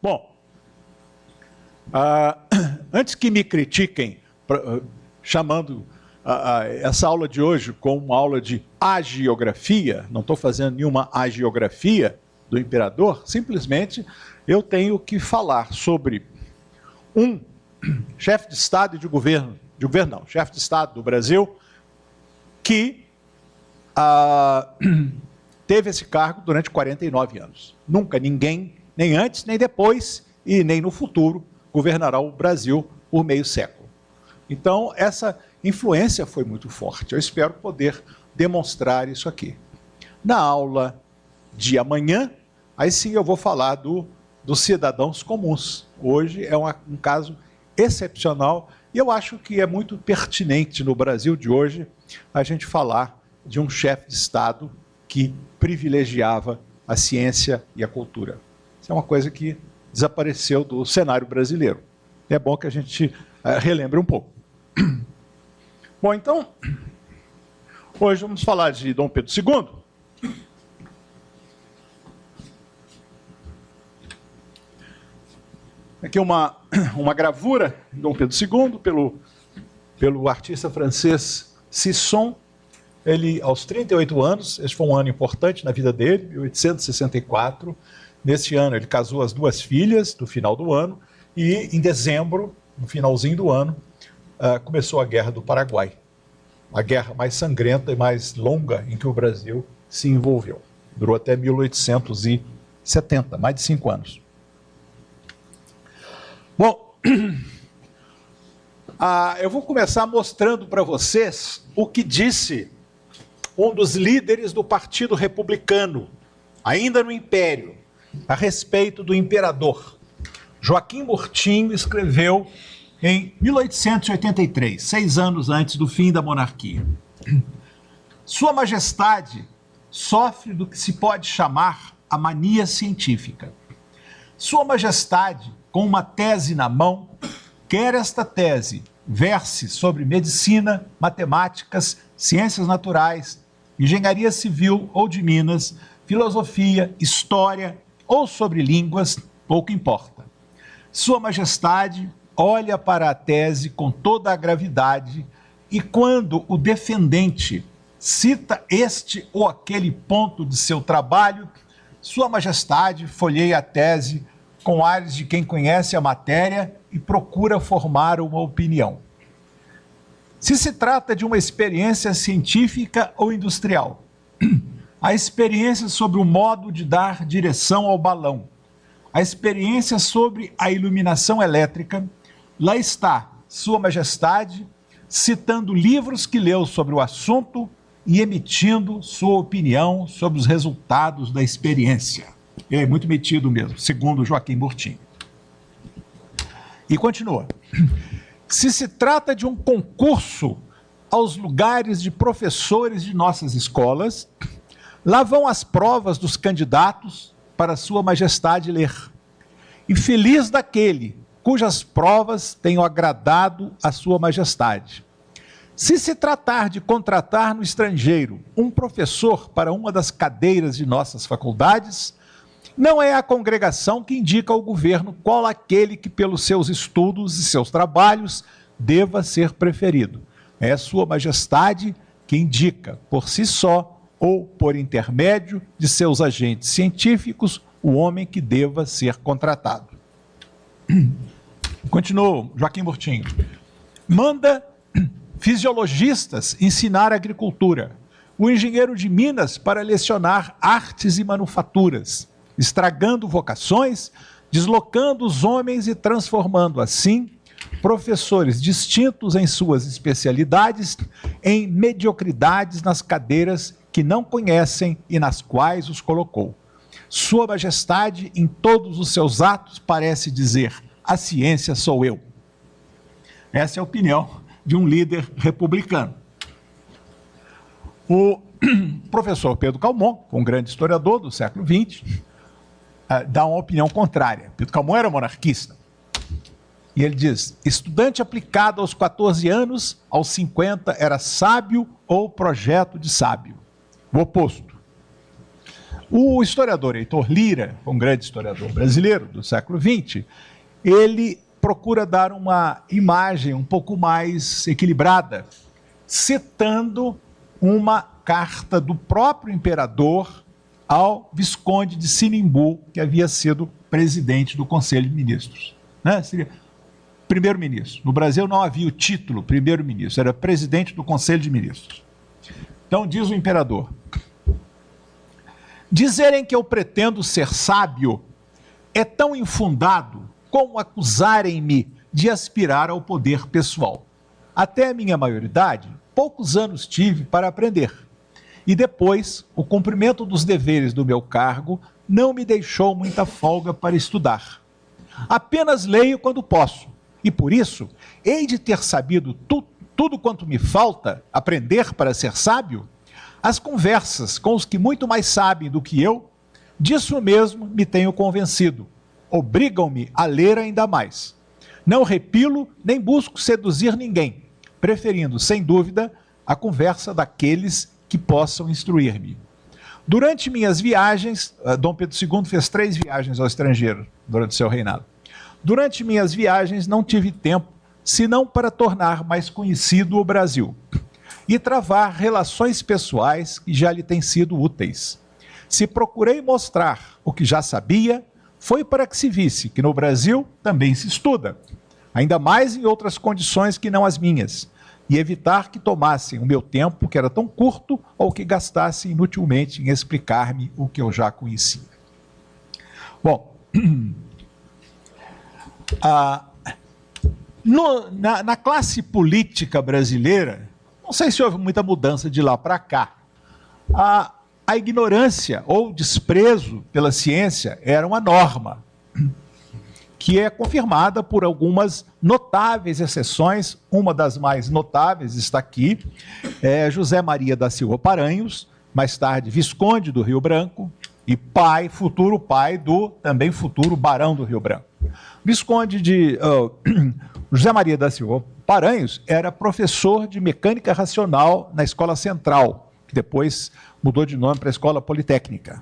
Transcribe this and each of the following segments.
Bom, antes que me critiquem, chamando essa aula de hoje como uma aula de hagiografia, não estou fazendo nenhuma hagiografia do imperador, simplesmente eu tenho que falar sobre um chefe de Estado e de governo não, chefe de Estado do Brasil, que teve esse cargo durante 49 anos. Nunca ninguém, nem antes, nem depois, e nem no futuro, governará o Brasil por meio século. Então, essa influência foi muito forte. Eu espero poder demonstrar isso aqui. Na aula de amanhã, aí sim eu vou falar dos cidadãos comuns. Hoje é um caso excepcional e eu acho que é muito pertinente no Brasil de hoje a gente falar de um chefe de Estado que privilegiava a ciência e a cultura. Isso é uma coisa que desapareceu do cenário brasileiro. É bom que a gente relembre um pouco. Bom, então, hoje vamos falar de Dom Pedro II. Aqui uma gravura de Dom Pedro II pelo artista francês Sisson. Ele, aos 38 anos, esse foi um ano importante na vida dele, 1864. Nesse ano, ele casou as duas filhas, no final do ano, e em dezembro, no finalzinho do ano, começou a Guerra do Paraguai. A guerra mais sangrenta e mais longa em que o Brasil se envolveu. Durou até 1870, mais de 5 anos. Bom, eu vou começar mostrando para vocês o que disse um dos líderes do Partido Republicano, ainda no Império, a respeito do imperador. Joaquim Murtinho escreveu em 1883, 6 anos antes do fim da monarquia. Sua Majestade sofre do que se pode chamar a mania científica. Sua Majestade, com uma tese na mão, quer esta tese verse sobre medicina, matemáticas, ciências naturais, engenharia civil ou de Minas, filosofia, história ou sobre línguas, pouco importa. Sua Majestade olha para a tese com toda a gravidade e quando o defendente cita este ou aquele ponto de seu trabalho, Sua Majestade folheia a tese com ares de quem conhece a matéria e procura formar uma opinião. Se se trata de uma experiência científica ou industrial, a experiência sobre o modo de dar direção ao balão, a experiência sobre a iluminação elétrica, lá está Sua Majestade citando livros que leu sobre o assunto e emitindo sua opinião sobre os resultados da experiência. Ele é muito metido mesmo, segundo Joaquim Murtinho. E continua. Se se trata de um concurso aos lugares de professores de nossas escolas, lá vão as provas dos candidatos para Sua Majestade ler. E feliz daquele cujas provas tenham agradado a Sua Majestade. Se se tratar de contratar no estrangeiro um professor para uma das cadeiras de nossas faculdades, não é a congregação que indica ao governo qual aquele que, pelos seus estudos e seus trabalhos, deva ser preferido. É Sua Majestade que indica, por si só ou por intermédio de seus agentes científicos, o homem que deva ser contratado. Continuou Joaquim Murtinho. Manda fisiologistas ensinar agricultura, o engenheiro de Minas para lecionar artes e manufaturas, estragando vocações, deslocando os homens e transformando, assim, professores distintos em suas especialidades em mediocridades nas cadeiras que não conhecem e nas quais os colocou. Sua Majestade, em todos os seus atos, parece dizer: a ciência sou eu. Essa é a opinião de um líder republicano. O professor Pedro Calmon, um grande historiador do século XX, dá uma opinião contrária. Pedro Calmon era monarquista. E ele diz: estudante aplicado aos 14 anos, aos 50 era sábio ou projeto de sábio. O oposto. O historiador Heitor Lira, um grande historiador brasileiro do século XX, ele procura dar uma imagem um pouco mais equilibrada, citando uma carta do próprio imperador ao Visconde de Sinimbu, que havia sido presidente do Conselho de Ministros. Né? Seria primeiro-ministro. No Brasil não havia o título primeiro-ministro, era presidente do Conselho de Ministros. Então diz o imperador: dizerem que eu pretendo ser sábio é tão infundado como acusarem-me de aspirar ao poder pessoal. Até a minha maioridade, poucos anos tive para aprender. E depois, o cumprimento dos deveres do meu cargo não me deixou muita folga para estudar. Apenas leio quando posso, e por isso, hei de ter sabido tudo quanto me falta aprender para ser sábio. As conversas com os que muito mais sabem do que eu, disso mesmo me tenho convencido. Obrigam-me a ler ainda mais. Não repilo nem busco seduzir ninguém, preferindo, sem dúvida, a conversa daqueles que possam instruir-me. Durante minhas viagens, Dom Pedro II fez 3 viagens ao estrangeiro durante seu reinado. Durante minhas viagens não tive tempo, senão para tornar mais conhecido o Brasil e travar relações pessoais que já lhe têm sido úteis. Se procurei mostrar o que já sabia, foi para que se visse que no Brasil também se estuda, ainda mais em outras condições que não as minhas, e evitar que tomassem o meu tempo, que era tão curto, ou que gastassem inutilmente em explicar-me o que eu já conhecia. Bom, na classe política brasileira, não sei se houve muita mudança de lá para cá. A ignorância ou desprezo pela ciência era uma norma, que é confirmada por algumas notáveis exceções. Uma das mais notáveis está aqui, José Maria da Silva Paranhos, mais tarde Visconde do Rio Branco, e futuro pai do também futuro Barão do Rio Branco. José Maria da Silva Paranhos era professor de mecânica racional na Escola Central, que depois mudou de nome para a Escola Politécnica.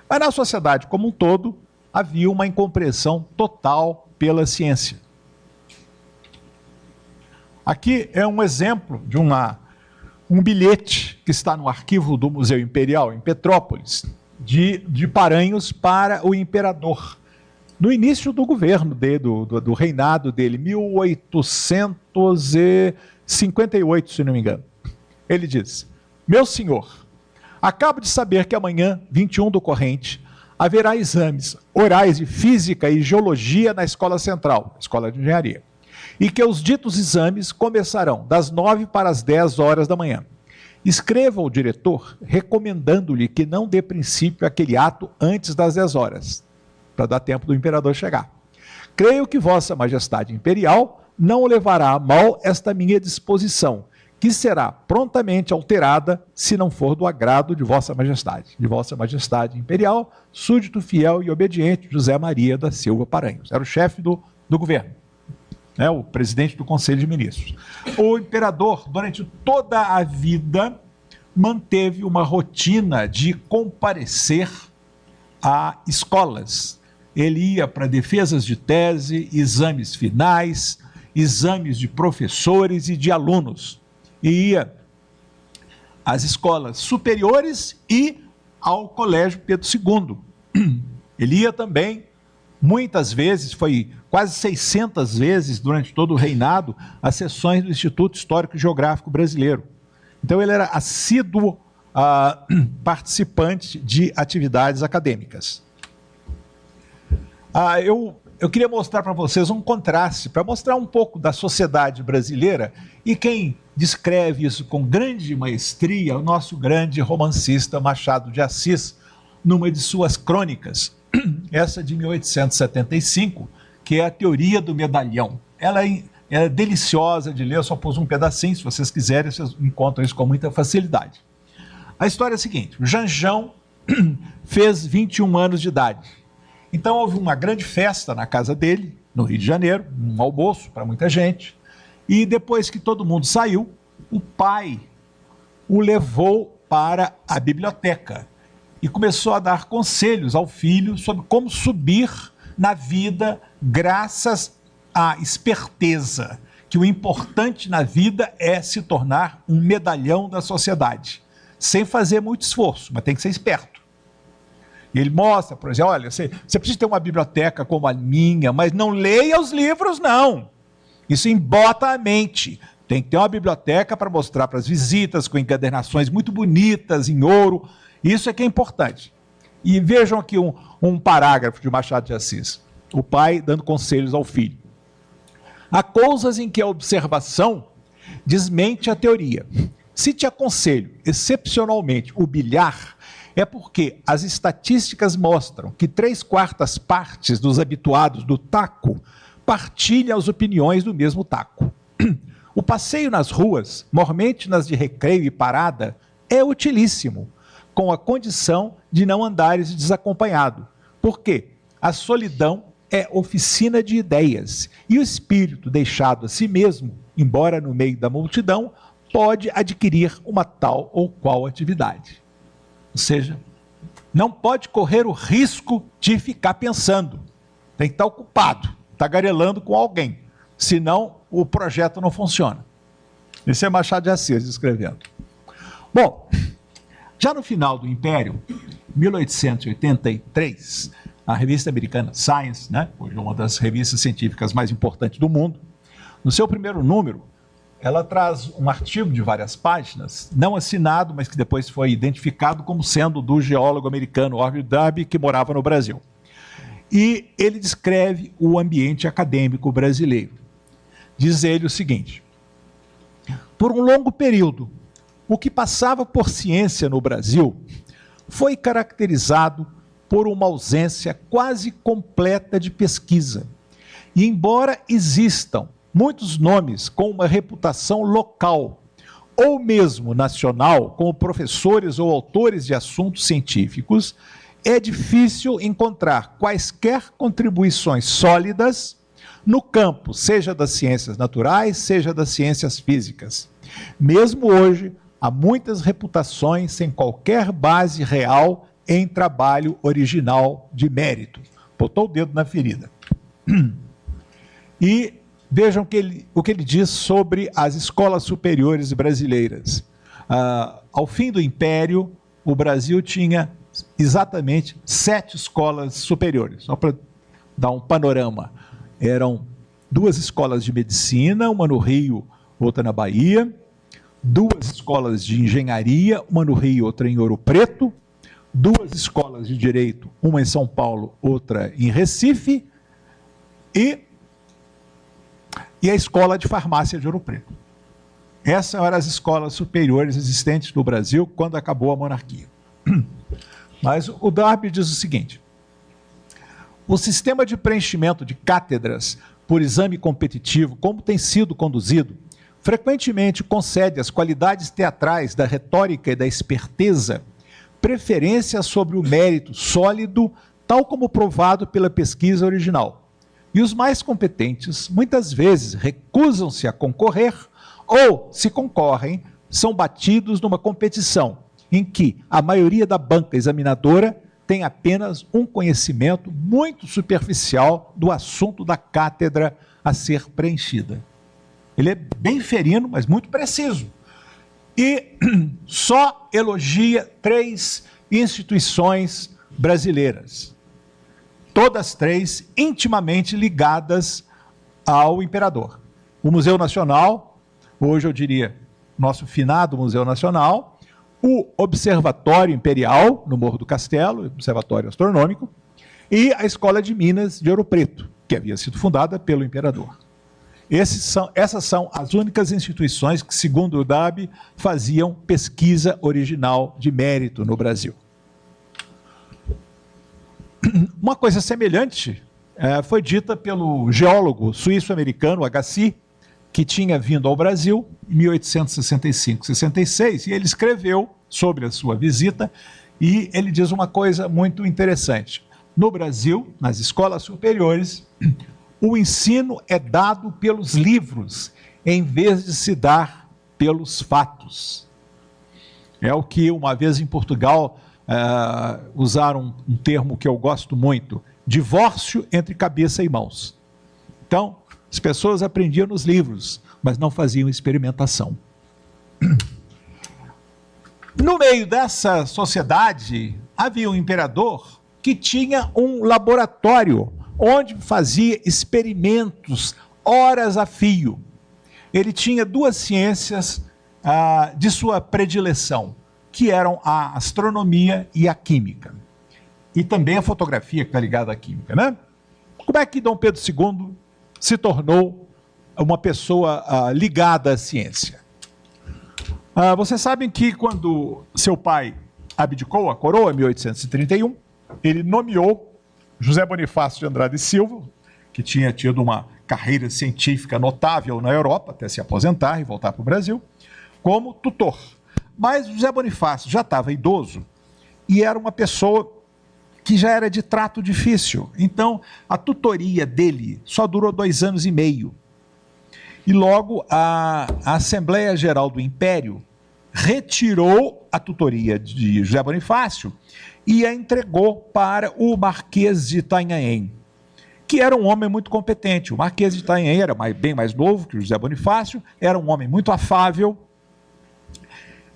Mas na sociedade como um todo, havia uma incompreensão total pela ciência. Aqui é um exemplo de um bilhete que está no arquivo do Museu Imperial, em Petrópolis, de Paranhos para o imperador, no início do governo do reinado dele, 1858, se não me engano. Ele diz: meu senhor, acabo de saber que amanhã, 21 do corrente, haverá exames orais de física e geologia na Escola Central, Escola de Engenharia, e que os ditos exames começarão das 9 para as 10 horas da manhã. Escreva ao diretor recomendando-lhe que não dê princípio àquele ato antes das 10 horas, para dar tempo do imperador chegar. Creio que Vossa Majestade Imperial não levará a mal esta minha disposição, que será prontamente alterada se não for do agrado de Vossa Majestade. De Vossa Majestade Imperial, súdito fiel e obediente José Maria da Silva Paranhos. Era o chefe do governo, o presidente do Conselho de Ministros. O imperador, durante toda a vida, manteve uma rotina de comparecer a escolas. Ele ia para defesas de tese, exames finais, exames de professores e de alunos. E ia às escolas superiores e ao Colégio Pedro II. Ele ia também, muitas vezes, foi quase 600 vezes durante todo o reinado, às sessões do Instituto Histórico e Geográfico Brasileiro. Então ele era assíduo participante de atividades acadêmicas. Eu queria mostrar para vocês um contraste, para mostrar um pouco da sociedade brasileira, e quem descreve isso com grande maestria, o nosso grande romancista Machado de Assis, numa de suas crônicas, essa de 1875, que é a Teoria do Medalhão. Ela é deliciosa de ler, eu só pus um pedacinho, se vocês quiserem, vocês encontram isso com muita facilidade. A história é a seguinte: o Janjão fez 21 anos de idade. Então houve uma grande festa na casa dele, no Rio de Janeiro, um almoço para muita gente, e depois que todo mundo saiu, o pai o levou para a biblioteca e começou a dar conselhos ao filho sobre como subir na vida graças à esperteza, que o importante na vida é se tornar um medalhão da sociedade, sem fazer muito esforço, mas tem que ser esperto. E ele mostra, por exemplo, olha, você precisa ter uma biblioteca como a minha, mas não leia os livros, não. Isso embota a mente. Tem que ter uma biblioteca para mostrar para as visitas, com encadernações muito bonitas, em ouro. Isso é que é importante. E vejam aqui um parágrafo de Machado de Assis. O pai dando conselhos ao filho. Há coisas em que a observação desmente a teoria. Se te aconselho, excepcionalmente, o bilhar, é porque as estatísticas mostram que 3/4 partes dos habituados do taco partilham as opiniões do mesmo taco. O passeio nas ruas, mormente nas de recreio e parada, é utilíssimo, com a condição de não andares desacompanhado. Por quê? A solidão é oficina de ideias, e o espírito deixado a si mesmo, embora no meio da multidão, pode adquirir uma tal ou qual atividade. Ou seja, não pode correr o risco de ficar pensando. Tem que estar ocupado, tagarelando com alguém. Senão, o projeto não funciona. Esse é Machado de Assis escrevendo. Bom, já no final do Império, 1883, a revista americana Science, hoje é uma das revistas científicas mais importantes do mundo, no seu primeiro número, ela traz um artigo de várias páginas, não assinado, mas que depois foi identificado como sendo do geólogo americano Orville Darby, que morava no Brasil. E ele descreve o ambiente acadêmico brasileiro. Diz ele o seguinte: por um longo período, o que passava por ciência no Brasil foi caracterizado por uma ausência quase completa de pesquisa. E embora existam muitos nomes com uma reputação local, ou mesmo nacional, como professores ou autores de assuntos científicos, é difícil encontrar quaisquer contribuições sólidas no campo, seja das ciências naturais, seja das ciências físicas. Mesmo hoje, há muitas reputações sem qualquer base real em trabalho original de mérito. Botou o dedo na ferida. E vejam o que ele diz sobre as escolas superiores brasileiras. Ao fim do Império, o Brasil tinha exatamente 7 escolas superiores. Só para dar um panorama. Eram 2 escolas de medicina, uma no Rio, outra na Bahia, 2 escolas de engenharia, uma no Rio, outra em Ouro Preto, 2 escolas de direito, uma em São Paulo, outra em Recife, e a escola de farmácia de Ouro Preto. Essas eram as escolas superiores existentes no Brasil quando acabou a monarquia. Mas o Darby diz o seguinte: o sistema de preenchimento de cátedras por exame competitivo, como tem sido conduzido, frequentemente concede às qualidades teatrais da retórica e da esperteza preferência sobre o mérito sólido, tal como provado pela pesquisa original. E os mais competentes, muitas vezes, recusam-se a concorrer, ou, se concorrem, são batidos numa competição em que a maioria da banca examinadora tem apenas um conhecimento muito superficial do assunto da cátedra a ser preenchida. Ele é bem ferino, mas muito preciso. E só elogia 3 instituições brasileiras. Todas 3 intimamente ligadas ao imperador. O Museu Nacional, hoje eu diria nosso finado Museu Nacional, o Observatório Imperial, no Morro do Castelo, Observatório Astronômico, e a Escola de Minas de Ouro Preto, que havia sido fundada pelo imperador. Essas são as únicas instituições que, segundo o Darby, faziam pesquisa original de mérito no Brasil. Uma coisa semelhante foi dita pelo geólogo suíço-americano Agassiz, que tinha vindo ao Brasil em 1865-66, e ele escreveu sobre a sua visita, e ele diz uma coisa muito interessante. No Brasil, nas escolas superiores, o ensino é dado pelos livros, em vez de se dar pelos fatos. É o que, uma vez em Portugal, usaram um termo que eu gosto muito, divórcio entre cabeça e mãos. Então, as pessoas aprendiam nos livros, mas não faziam experimentação. No meio dessa sociedade, havia um imperador que tinha um laboratório onde fazia experimentos horas a fio. Ele tinha duas ciências de sua predileção, que eram a astronomia e a química. E também a fotografia, que está ligada à química, né? Como é que Dom Pedro II se tornou uma pessoa ligada à ciência? Vocês sabem que quando seu pai abdicou a coroa, em 1831, ele nomeou José Bonifácio de Andrade e Silva, que tinha tido uma carreira científica notável na Europa, até se aposentar e voltar para o Brasil, como tutor. Mas José Bonifácio já estava idoso e era uma pessoa que já era de trato difícil. Então, a tutoria dele só durou 2 anos e meio. E logo a Assembleia Geral do Império retirou a tutoria de José Bonifácio e a entregou para o Marquês de Itanhaém, que era um homem muito competente. O Marquês de Itanhaém era bem mais novo que o José Bonifácio, era um homem muito afável,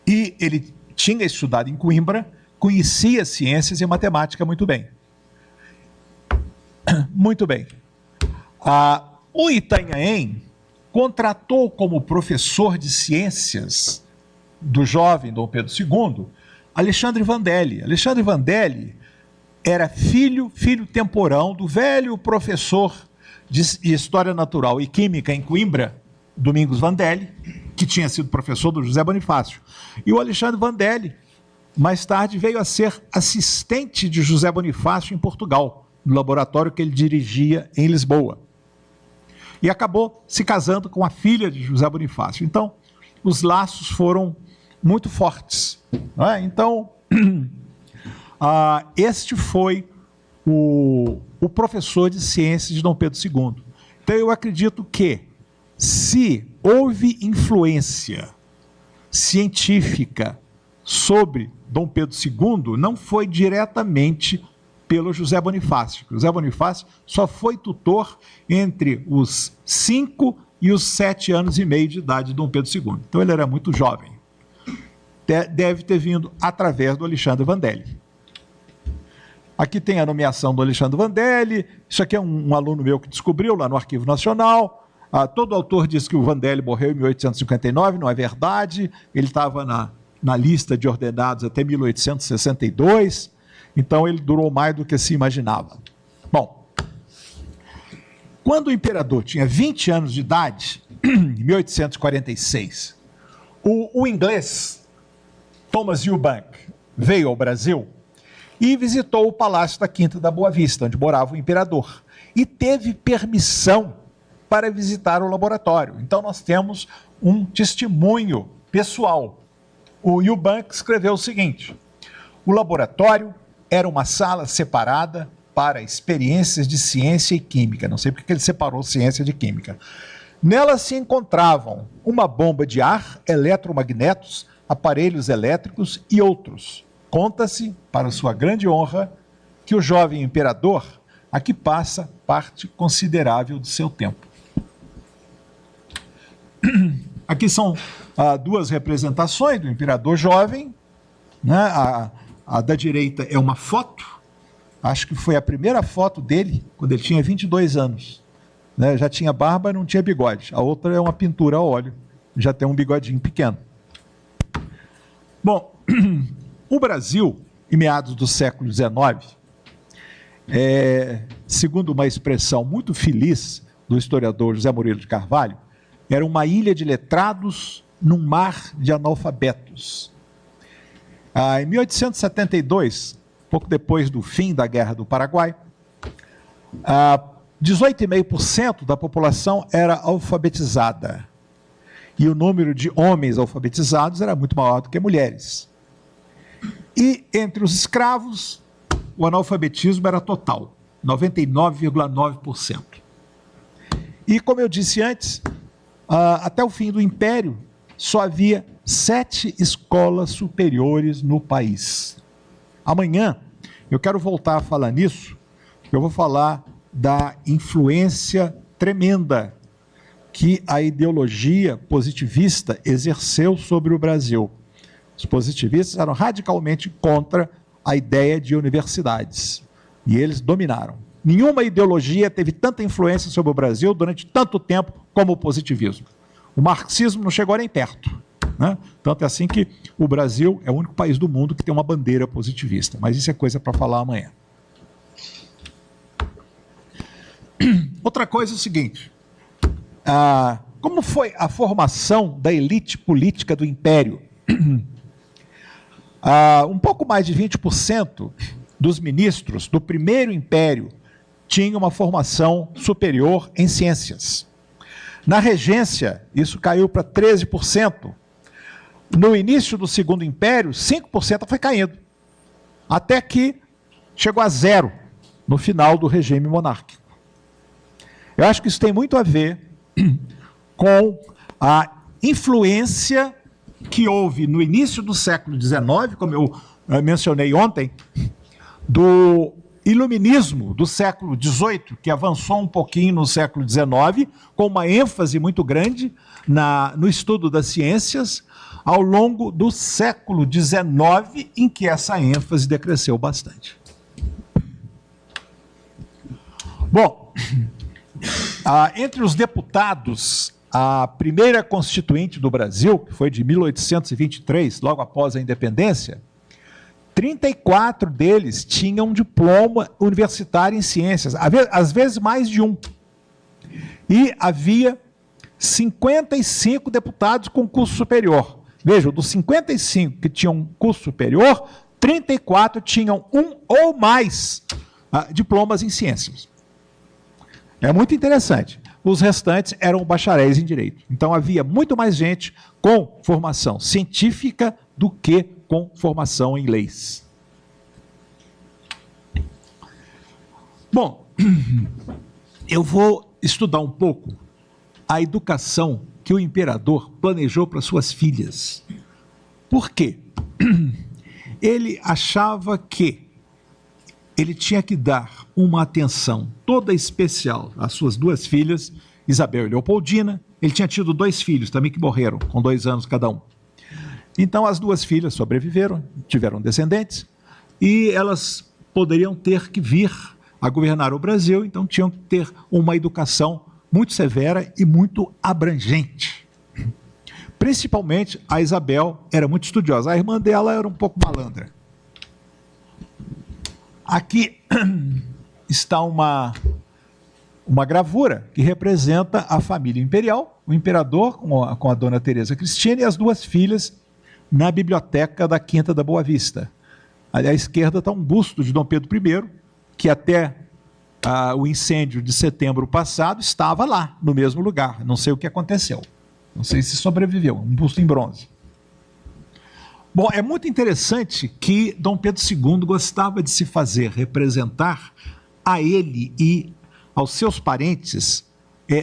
e ele tinha estudado em Coimbra, conhecia ciências e matemática muito bem. Muito bem. O Itanhaém contratou como professor de ciências do jovem Dom Pedro II, Alexandre Vandelli. Alexandre Vandelli era filho temporão do velho professor de História Natural e Química em Coimbra, Domingos Vandelli, que tinha sido professor do José Bonifácio. E o Alexandre Vandelli, mais tarde, veio a ser assistente de José Bonifácio em Portugal, no laboratório que ele dirigia em Lisboa. E acabou se casando com a filha de José Bonifácio. Então, os laços foram muito fortes, não é? Então, este foi o professor de ciências de Dom Pedro II. Então, eu acredito que, se houve influência científica sobre Dom Pedro II, não foi diretamente pelo José Bonifácio. José Bonifácio só foi tutor entre os 5 e os 7 anos e meio de idade de Dom Pedro II. Então ele era muito jovem. Deve ter vindo através do Alexandre Vandelli. Aqui tem a nomeação do Alexandre Vandelli. Isso aqui é um aluno meu que descobriu lá no Arquivo Nacional. Todo autor diz que o Vandelli morreu em 1859, não é verdade. Ele estava na lista de ordenados até 1862. Então ele durou mais do que se imaginava. Bom, quando o imperador tinha 20 anos de idade, em 1846, o inglês Thomas Ewbank veio ao Brasil e visitou o Palácio da Quinta da Boa Vista, onde morava o imperador, e teve permissão para visitar o laboratório. Então nós temos um testemunho pessoal. O Ewbank escreveu o seguinte: o laboratório era uma sala separada para experiências de ciência e química. Não sei porque ele separou ciência de química. Nela se encontravam uma bomba de ar, eletromagnetos, aparelhos elétricos e outros. Conta-se, para sua grande honra, que o jovem imperador aqui passa parte considerável do seu tempo. Aqui são duas representações do imperador jovem, né? A da direita é uma foto, acho que foi a primeira foto dele, quando ele tinha 22 anos. Né? Já tinha barba e não tinha bigode. A outra é uma pintura a óleo, já tem um bigodinho pequeno. Bom, o Brasil, em meados do século XIX, segundo uma expressão muito feliz do historiador José Moreira de Carvalho, era uma ilha de letrados num mar de analfabetos. Em 1872, pouco depois do fim da Guerra do Paraguai, 18,5% da população era alfabetizada. E o número de homens alfabetizados era muito maior do que mulheres. E entre os escravos, o analfabetismo era total, 99,9%. E como eu disse antes, até o fim do Império, só havia 7 escolas superiores no país. Amanhã eu quero voltar a falar nisso, eu vou falar da influência tremenda que a ideologia positivista exerceu sobre o Brasil. Os positivistas eram radicalmente contra a ideia de universidades, e eles dominaram. Nenhuma ideologia teve tanta influência sobre o Brasil durante tanto tempo como o positivismo. O marxismo não chegou nem perto, né? Tanto é assim que o Brasil é o único país do mundo que tem uma bandeira positivista, mas isso é coisa para falar amanhã. Outra coisa é o seguinte, como foi a formação da elite política do Império? Um pouco mais de 20% dos ministros do primeiro Império tinham uma formação superior em ciências. Na regência, isso caiu para 13%. No início do Segundo Império, 5% foi caindo, até que chegou a 0 no final do regime monárquico. Eu acho que isso tem muito a ver com a influência que houve no início do século XIX, como eu mencionei ontem, do iluminismo do século XVIII, que avançou um pouquinho no século XIX, com uma ênfase muito grande no estudo das ciências, ao longo do século XIX, em que essa ênfase decresceu bastante. Bom, entre os deputados, a primeira constituinte do Brasil, que foi de 1823, logo após a independência, 34 deles tinham diploma universitário em ciências, às vezes mais de um. E havia 55 deputados com curso superior. Vejam, dos 55 que tinham curso superior, 34 tinham um ou mais diplomas em ciências. É muito interessante. Os restantes eram bacharéis em direito. Então havia muito mais gente com formação científica do que com formação em leis. Bom, eu vou estudar um pouco a educação que o imperador planejou para suas filhas. Por quê? Ele achava que ele tinha que dar uma atenção toda especial às suas duas filhas, Isabel e Leopoldina. Ele tinha tido 2 filhos também que morreram, com 2 anos cada um. Então as 2 filhas sobreviveram, tiveram descendentes, e elas poderiam ter que vir a governar o Brasil, então tinham que ter uma educação muito severa e muito abrangente. Principalmente a Isabel era muito estudiosa, a irmã dela era um pouco malandra. Aqui está uma gravura que representa a família imperial, o imperador com a dona Teresa Cristina e as 2 filhas na biblioteca da Quinta da Boa Vista. Ali à esquerda está um busto de Dom Pedro I, que até o incêndio de setembro passado estava lá, no mesmo lugar. Não sei o que aconteceu. Não sei se sobreviveu, um busto em bronze. Bom, é muito interessante que Dom Pedro II gostava de se fazer representar a ele e aos seus parentes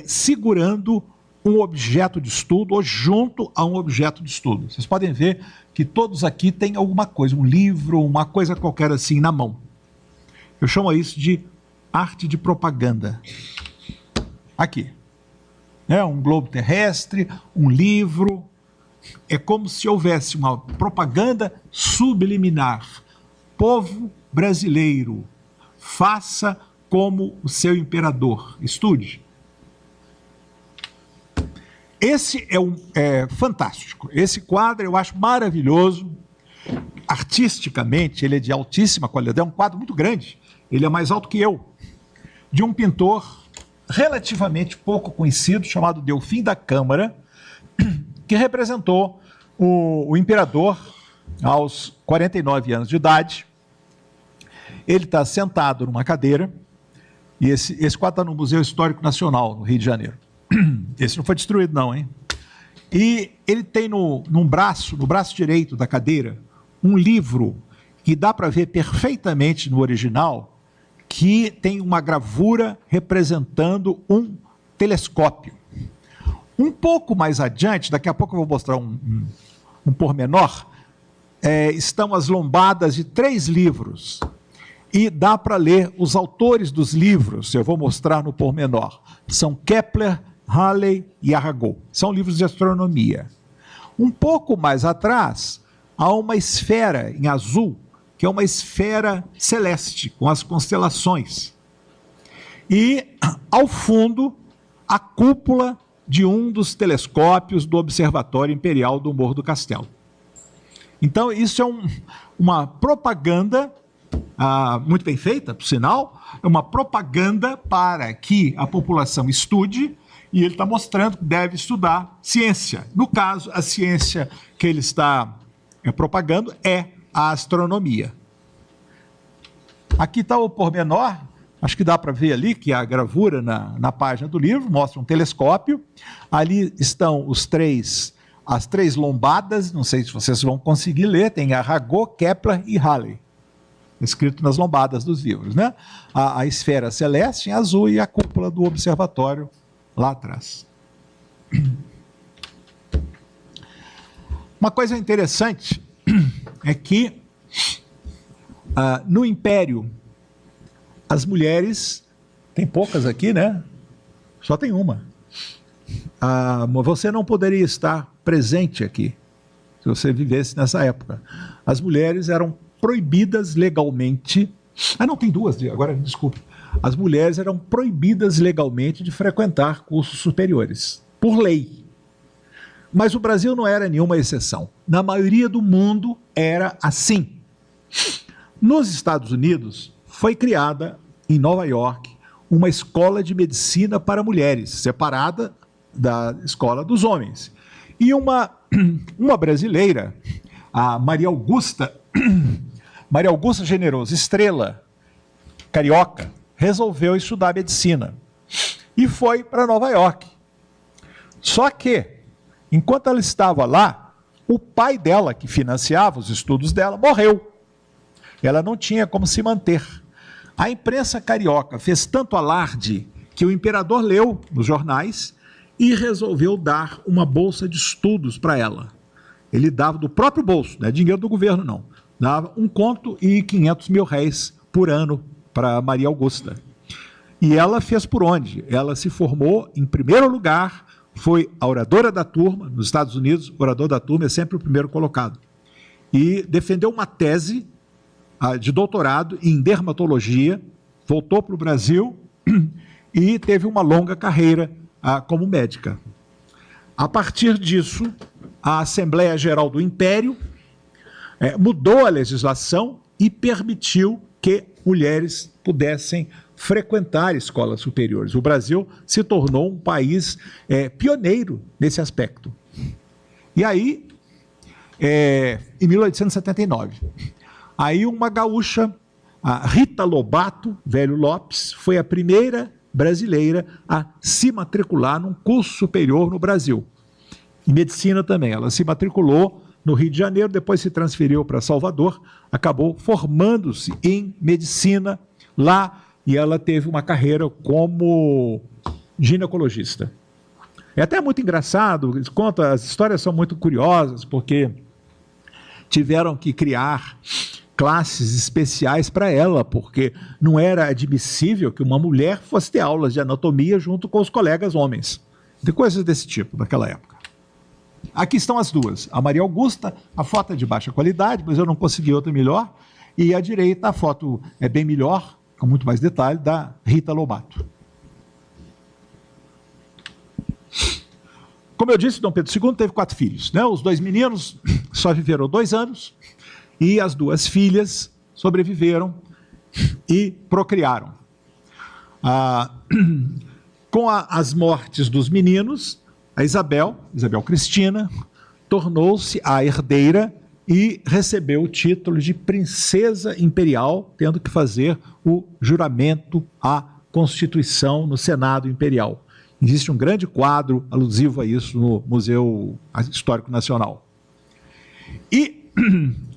segurando um objeto de estudo ou junto a um objeto de estudo. Vocês podem ver que todos aqui têm alguma coisa, um livro, uma coisa qualquer assim na mão. Eu chamo isso de arte de propaganda. Aqui. Um globo terrestre, um livro. É como se houvesse uma propaganda subliminar. Povo brasileiro, faça como o seu imperador. Estude. Esse é fantástico. Esse quadro eu acho maravilhoso. Artisticamente, ele é de altíssima qualidade. É um quadro muito grande. Ele é mais alto que eu. De um pintor relativamente pouco conhecido, chamado Delfim da Câmara, que representou o imperador aos 49 anos de idade. Ele está sentado numa cadeira, e esse quadro está no Museu Histórico Nacional, no Rio de Janeiro. Esse não foi destruído não, hein? E ele tem no braço direito da cadeira, um livro que dá para ver perfeitamente no original, que tem uma gravura representando um telescópio. Um pouco mais adiante, daqui a pouco eu vou mostrar um pormenor, estão as lombadas de 3 livros. E dá para ler os autores dos livros, eu vou mostrar no pormenor. São Kepler, Halley e Arago. São livros de astronomia. Um pouco mais atrás, há uma esfera em azul, que é uma esfera celeste, com as constelações. E, ao fundo, a cúpula de um dos telescópios do Observatório Imperial do Morro do Castelo. Então, isso é uma propaganda, muito bem feita, por sinal, é uma propaganda para que a população estude, e ele está mostrando que deve estudar ciência. No caso, a ciência que ele está propagando é a astronomia. Aqui está o pormenor, acho que dá para ver ali, que a gravura na página do livro mostra um telescópio. Ali estão as 3 lombadas, não sei se vocês vão conseguir ler, tem Arago, Kepler e Halley, escrito nas lombadas dos livros, né? A esfera celeste em azul e a cúpula do observatório lá atrás. Uma coisa interessante é que no Império as mulheres, tem poucas aqui, né? Só tem uma. Você não poderia estar presente aqui se você vivesse nessa época. As mulheres eram proibidas legalmente. Não, tem 2, agora desculpe. As mulheres eram proibidas legalmente de frequentar cursos superiores, por lei. Mas o Brasil não era nenhuma exceção. Na maioria do mundo era assim. Nos Estados Unidos, foi criada, em Nova York, uma escola de medicina para mulheres, separada da escola dos homens. E uma brasileira, a Maria Augusta Generoso Estrela, carioca, resolveu estudar medicina e foi para Nova York. Só que, enquanto ela estava lá, o pai dela, que financiava os estudos dela, morreu. Ela não tinha como se manter. A imprensa carioca fez tanto alarde que o imperador leu nos jornais e resolveu dar uma bolsa de estudos para ela. Ele dava do próprio bolso, não é dinheiro do governo não. Dava R$1 conto e 500 mil réis por ano para Maria Augusta. E ela fez por onde? Ela se formou em primeiro lugar, foi a oradora da turma, nos Estados Unidos, o orador da turma é sempre o primeiro colocado. E defendeu uma tese de doutorado em dermatologia, voltou para o Brasil e teve uma longa carreira como médica. A partir disso, a Assembleia Geral do Império mudou a legislação e permitiu que mulheres pudessem frequentar escolas superiores. O Brasil se tornou um país pioneiro nesse aspecto. E aí, em 1879, aí uma gaúcha, a Rita Lobato Velho Lopes, foi a primeira brasileira a se matricular num curso superior no Brasil. Em medicina também, ela se matriculou no Rio de Janeiro, depois se transferiu para Salvador, acabou formando-se em medicina lá e ela teve uma carreira como ginecologista. É até muito engraçado, as histórias são muito curiosas, porque tiveram que criar classes especiais para ela, porque não era admissível que uma mulher fosse ter aulas de anatomia junto com os colegas homens. Tem coisas desse tipo naquela época. Aqui estão as duas. A Maria Augusta, a foto é de baixa qualidade, mas eu não consegui outra melhor. E à direita, a foto é bem melhor, com muito mais detalhe, da Rita Lobato. Como eu disse, Dom Pedro II teve 4 filhos, né? Os 2 meninos só viveram 2 anos e as 2 filhas sobreviveram e procriaram. Com as mortes dos meninos, a Isabel Cristina, tornou-se a herdeira e recebeu o título de princesa imperial, tendo que fazer o juramento à Constituição no Senado Imperial. Existe um grande quadro alusivo a isso no Museu Histórico Nacional. E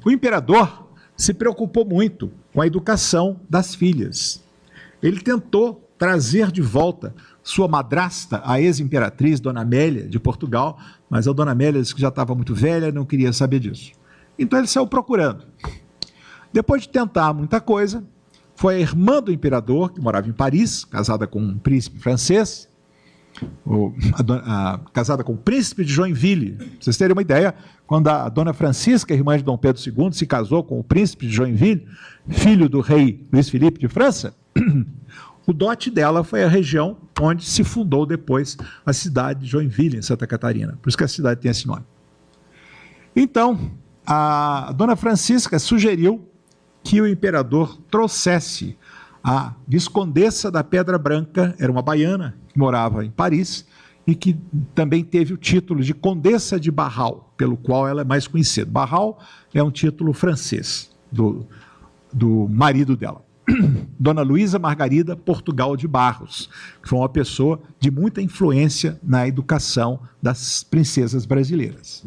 o imperador se preocupou muito com a educação das filhas. Ele tentou trazer de volta sua madrasta, a ex-imperatriz Dona Amélia de Portugal, mas a Dona Amélia disse que já estava muito velha e não queria saber disso. Então ele saiu procurando. Depois de tentar muita coisa, foi a irmã do imperador, que morava em Paris, casada com um príncipe francês, casada com o príncipe de Joinville. Pra vocês terem uma ideia, quando a dona Francisca, irmã de Dom Pedro II, se casou com o príncipe de Joinville, filho do rei Luís Filipe de França, o dote dela foi a região onde se fundou depois a cidade de Joinville, em Santa Catarina. Por isso que a cidade tem esse nome. Então, a dona Francisca sugeriu que o imperador trouxesse a viscondessa da Pedra Branca, era uma baiana que morava em Paris e que também teve o título de Condessa de Barral, pelo qual ela é mais conhecida. Barral é um título francês do marido dela. Dona Luísa Margarida Portugal de Barros, que foi uma pessoa de muita influência na educação das princesas brasileiras.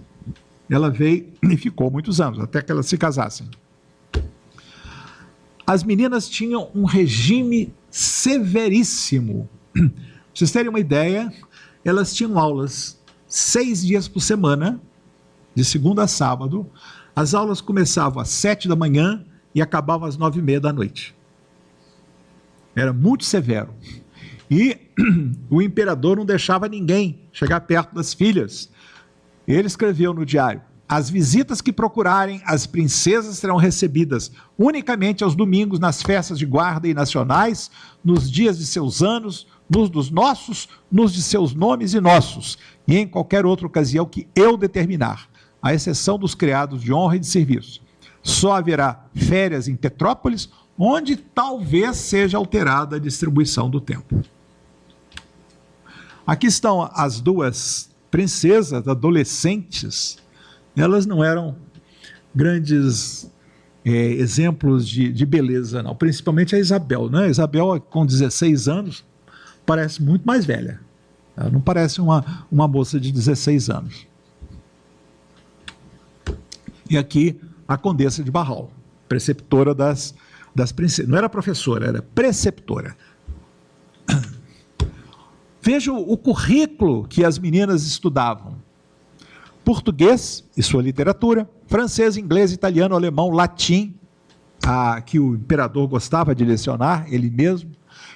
Ela veio e ficou muitos anos, até que elas se casassem. As meninas tinham um regime severíssimo. Para vocês terem uma ideia, elas tinham aulas 6 dias por semana, de segunda a sábado. As aulas começavam às 7 da manhã e acabavam às 9h30 da noite. Era muito severo. E o imperador não deixava ninguém chegar perto das filhas. Ele escreveu no diário: as visitas que procurarem, as princesas serão recebidas unicamente aos domingos, nas festas de guarda e nacionais, nos dias de seus anos, nos dos nossos, nos de seus nomes e nossos, e em qualquer outra ocasião que eu determinar, à exceção dos criados de honra e de serviço. Só haverá férias em Petrópolis, onde talvez seja alterada a distribuição do tempo. Aqui estão as duas princesas, adolescentes. Elas não eram grandes exemplos de beleza, não. Principalmente a Isabel, né? A Isabel, com 16 anos, parece muito mais velha. Ela não parece uma moça de 16 anos. E aqui a Condessa de Barral, preceptora das princesas. Não era professora, era preceptora. Vejam o currículo que as meninas estudavam: português e sua literatura, francês, inglês, italiano, alemão, latim, que o imperador gostava de lecionar, ele mesmo,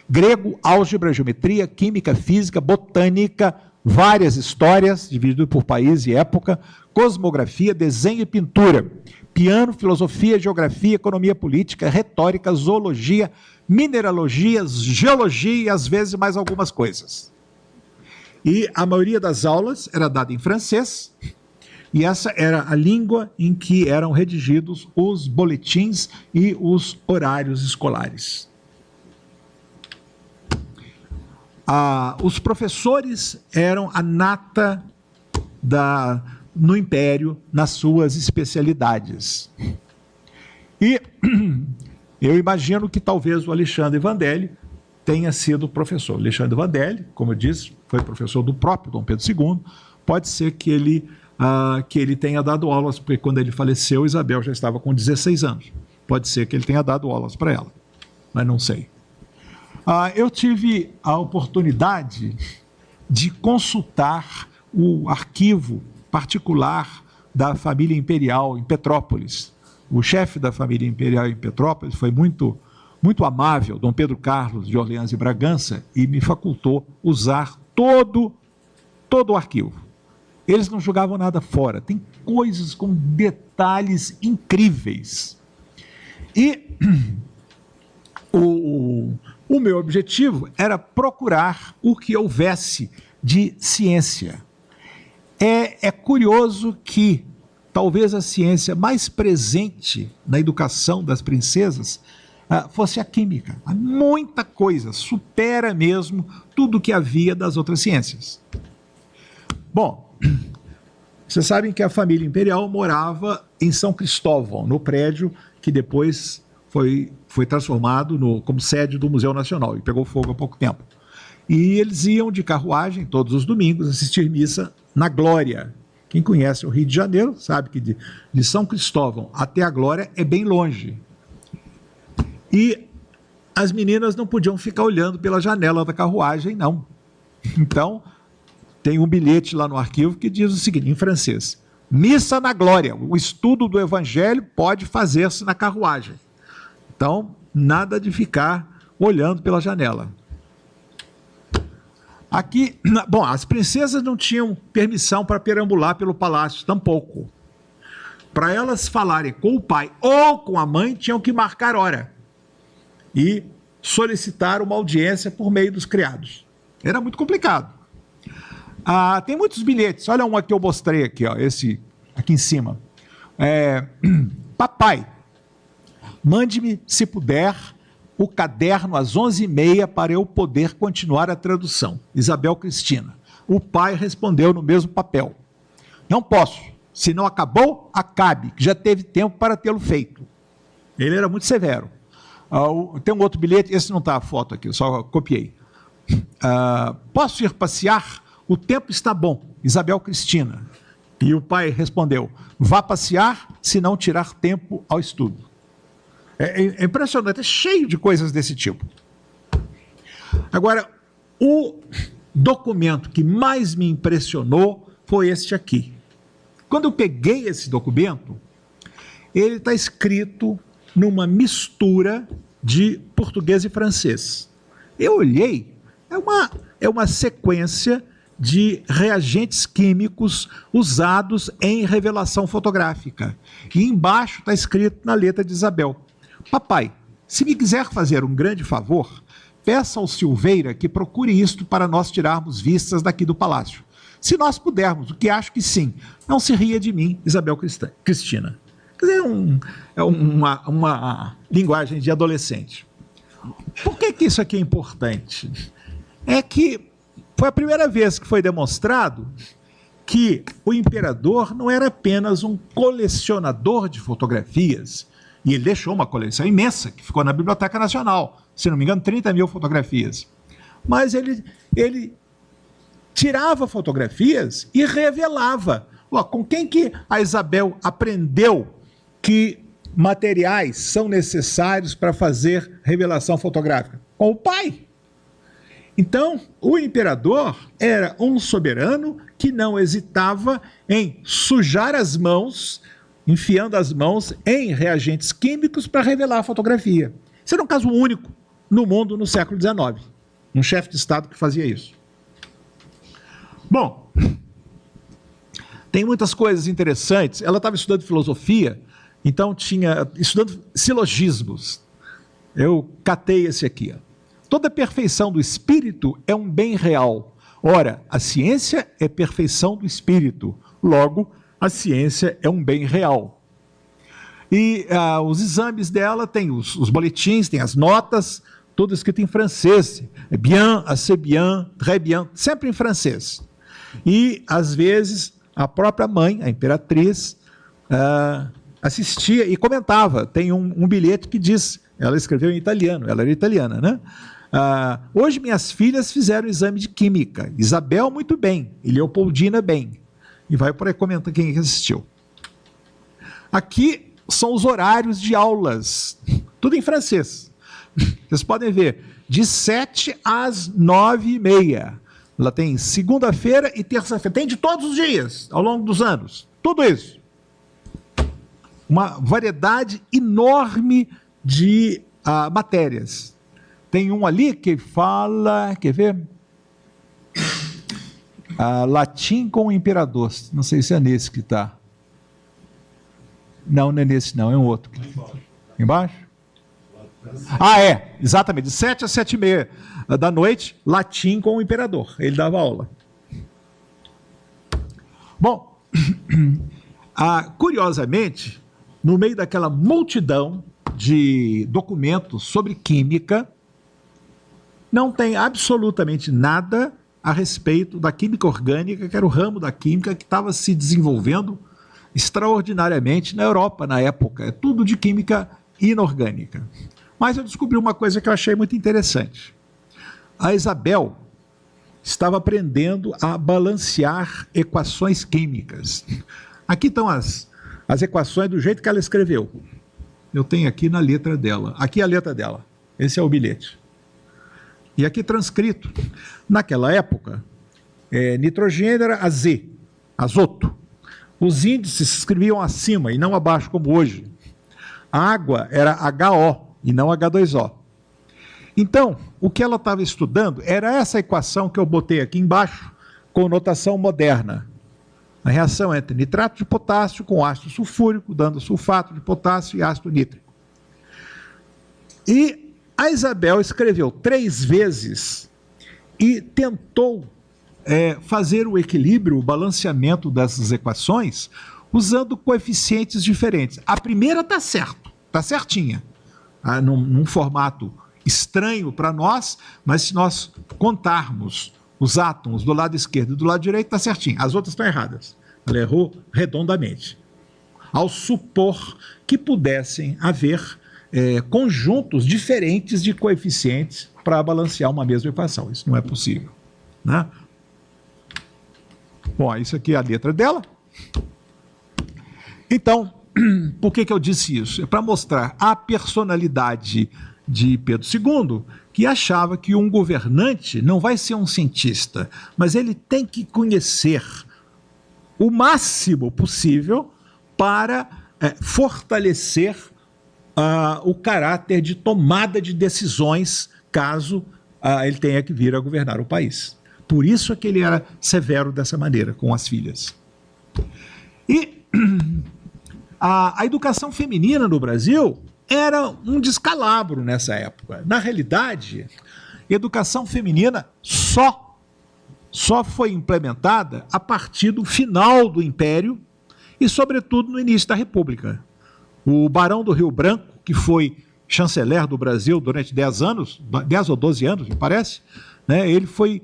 grego, álgebra, geometria, química, física, botânica, várias histórias, dividido por país e época, cosmografia, desenho e pintura, piano, filosofia, geografia, economia política, retórica, zoologia, mineralogia, geologia e às vezes mais algumas coisas. E a maioria das aulas era dada em francês, e essa era a língua em que eram redigidos os boletins e os horários escolares. Os professores eram a nata no Império, nas suas especialidades. E eu imagino que talvez o Alexandre Vandelli tenha sido professor. Alexandre Vandelli, como eu disse, foi professor do próprio Dom Pedro II. Pode ser que ele tenha dado aulas, porque quando ele faleceu, Isabel já estava com 16 anos. Pode ser que ele tenha dado aulas para ela, mas não sei. Eu tive a oportunidade de consultar o arquivo particular da família imperial em Petrópolis. O chefe da família imperial em Petrópolis foi muito amável, Dom Pedro Carlos de Orleans e Bragança, e me facultou usar todo o arquivo. Eles não jogavam nada fora, tem coisas com detalhes incríveis. E o meu objetivo era procurar o que houvesse de ciência. É curioso que talvez a ciência mais presente na educação das princesas fosse a química. Há muita coisa, supera mesmo tudo que havia das outras ciências. Bom, vocês sabem que a família imperial morava em São Cristóvão, no prédio que depois foi transformado como sede do Museu Nacional, e pegou fogo há pouco tempo. E eles iam de carruagem todos os domingos assistir missa na Glória. Quem conhece o Rio de Janeiro sabe que de São Cristóvão até a Glória é bem longe. E as meninas não podiam ficar olhando pela janela da carruagem, não. Então, tem um bilhete lá no arquivo que diz o seguinte, em francês: Missa na glória. O estudo do evangelho pode fazer-se na carruagem. Então, nada de ficar olhando pela janela. Aqui, bom, as princesas não tinham permissão para perambular pelo palácio, tampouco. Para elas falarem com o pai ou com a mãe, tinham que marcar hora e solicitar uma audiência por meio dos criados. Era muito complicado. Tem muitos bilhetes. Olha um aqui que eu mostrei aqui, ó, esse aqui em cima. Papai, mande-me, se puder, o caderno às 11h30 para eu poder continuar a tradução. Isabel Cristina. O pai respondeu no mesmo papel. Não posso. Se não acabou, acabe, que já teve tempo para tê-lo feito. Ele era muito severo. Tem um outro bilhete, esse não está a foto aqui, eu só copiei. Posso ir passear? O tempo está bom. Isabel Cristina. E o pai respondeu, vá passear, se não tirar tempo ao estudo. É impressionante, é cheio de coisas desse tipo. Agora, o documento que mais me impressionou foi este aqui. Quando eu peguei esse documento, ele está escrito numa mistura de português e francês. Eu olhei, é uma sequência de reagentes químicos usados em revelação fotográfica. E embaixo está escrito na letra de Isabel, papai, se me quiser fazer um grande favor, peça ao Silveira que procure isto para nós tirarmos vistas daqui do palácio. Se nós pudermos, o que acho que sim, não se ria de mim, Isabel Cristina. Quer dizer, uma linguagem de adolescente. Por que isso aqui é importante? É que foi a primeira vez que foi demonstrado que o imperador não era apenas um colecionador de fotografias, e ele deixou uma coleção imensa, que ficou na Biblioteca Nacional, se não me engano, 30.000 fotografias. Mas ele tirava fotografias e revelava. Com quem que a Isabel aprendeu que materiais são necessários para fazer revelação fotográfica? Com o pai. Então, o imperador era um soberano que não hesitava em sujar as mãos, enfiando as mãos em reagentes químicos para revelar a fotografia. Isso era um caso único no mundo no século XIX. Um chefe de Estado que fazia isso. Bom, tem muitas coisas interessantes. Ela estava estudando filosofia, então estudando silogismos. Eu catei esse aqui. Toda perfeição do espírito é um bem real. Ora, a ciência é perfeição do espírito. Logo, a ciência é um bem real. E os exames dela tem os boletins, tem as notas, tudo escrito em francês. Bien, assez bien, très bien, sempre em francês. E, às vezes, a própria mãe, a imperatriz, assistia e comentava. Tem um bilhete que diz, ela escreveu em italiano, ela era italiana, né? Hoje minhas filhas fizeram exame de química. Isabel, muito bem. E Leopoldina, bem. E vai por aí comentar quem assistiu. Aqui são os horários de aulas. Tudo em francês. Vocês podem ver. De 7 às 9h30. Ela tem segunda-feira e terça-feira. Tem de todos os dias, ao longo dos anos. Tudo isso. Uma variedade enorme de matérias. Tem um ali que fala, quer ver? Latim com o imperador. Não sei se é nesse que está. Não, não é nesse não, é um outro. Embaixo? Exatamente. De 7 às 7h30 da noite, latim com o imperador. Ele dava aula. Bom, curiosamente, no meio daquela multidão de documentos sobre química, não tem absolutamente nada a respeito da química orgânica, que era o ramo da química que estava se desenvolvendo extraordinariamente na Europa na época. É tudo de química inorgânica. Mas eu descobri uma coisa que eu achei muito interessante. A Isabel estava aprendendo a balancear equações químicas. Aqui estão as equações do jeito que ela escreveu. Eu tenho aqui na letra dela. Aqui é a letra dela. Esse é o bilhete. E aqui transcrito. Naquela época, nitrogênio era AZ, azoto. Os índices se escreviam acima e não abaixo, como hoje. A água era HO e não H2O. Então, o que ela estava estudando era essa equação que eu botei aqui embaixo, com notação moderna. A reação entre nitrato de potássio com ácido sulfúrico, dando sulfato de potássio e ácido nítrico. E a Isabel escreveu 3 vezes e tentou fazer o equilíbrio, o balanceamento dessas equações, usando coeficientes diferentes. A primeira está certo, está certinha, num formato estranho para nós, mas se nós contarmos os átomos do lado esquerdo e do lado direito, está certinho. As outras estão erradas. Ela errou redondamente. Ao supor que pudessem haver conjuntos diferentes de coeficientes para balancear uma mesma equação. Isso não é possível, né? Bom, isso aqui é a letra dela. Então, por que eu disse isso? É para mostrar a personalidade de Pedro II, que achava que um governante não vai ser um cientista, mas ele tem que conhecer o máximo possível para fortalecer o caráter de tomada de decisões, caso ele tenha que vir a governar o país. Por isso é que ele era severo dessa maneira com as filhas. E a educação feminina no Brasil era um descalabro nessa época. Na realidade, a educação feminina só foi implementada a partir do final do Império e, sobretudo, no início da República. O Barão do Rio Branco, que foi chanceler do Brasil durante 10 anos, 10 ou 12 anos, me parece, né, ele foi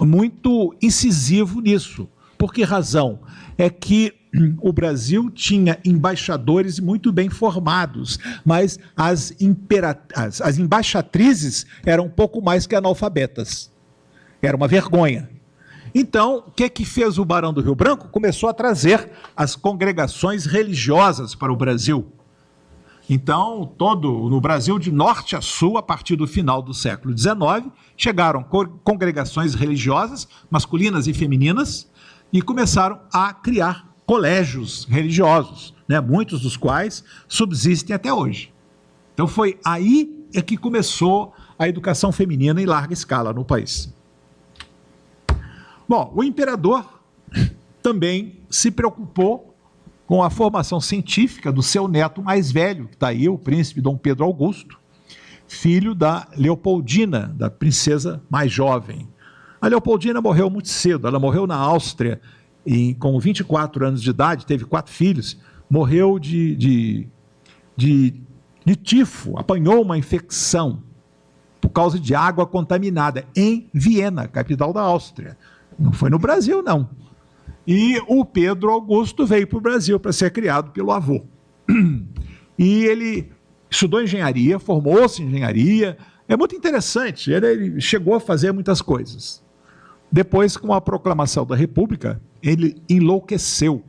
muito incisivo nisso. Por que razão? É que o Brasil tinha embaixadores muito bem formados, mas as embaixatrizes eram um pouco mais que analfabetas. Era uma vergonha. Então, o que fez o Barão do Rio Branco? Começou a trazer as congregações religiosas para o Brasil. Então, no Brasil, de norte a sul, a partir do final do século XIX, chegaram congregações religiosas, masculinas e femininas, e começaram a criar colégios religiosos, né, muitos dos quais subsistem até hoje. Então foi aí que começou a educação feminina em larga escala no país. Bom, o imperador também se preocupou com a formação científica do seu neto mais velho, que está aí, o príncipe Dom Pedro Augusto, filho da Leopoldina, da princesa mais jovem. A Leopoldina morreu muito cedo, ela morreu na Áustria, com 24 anos de idade, teve 4 filhos, morreu de tifo, apanhou uma infecção por causa de água contaminada em Viena, capital da Áustria. Não foi no Brasil, não. E o Pedro Augusto veio para o Brasil para ser criado pelo avô. E ele estudou engenharia, formou-se em engenharia. É muito interessante, ele chegou a fazer muitas coisas. Depois, com a proclamação da República, ele enlouqueceu.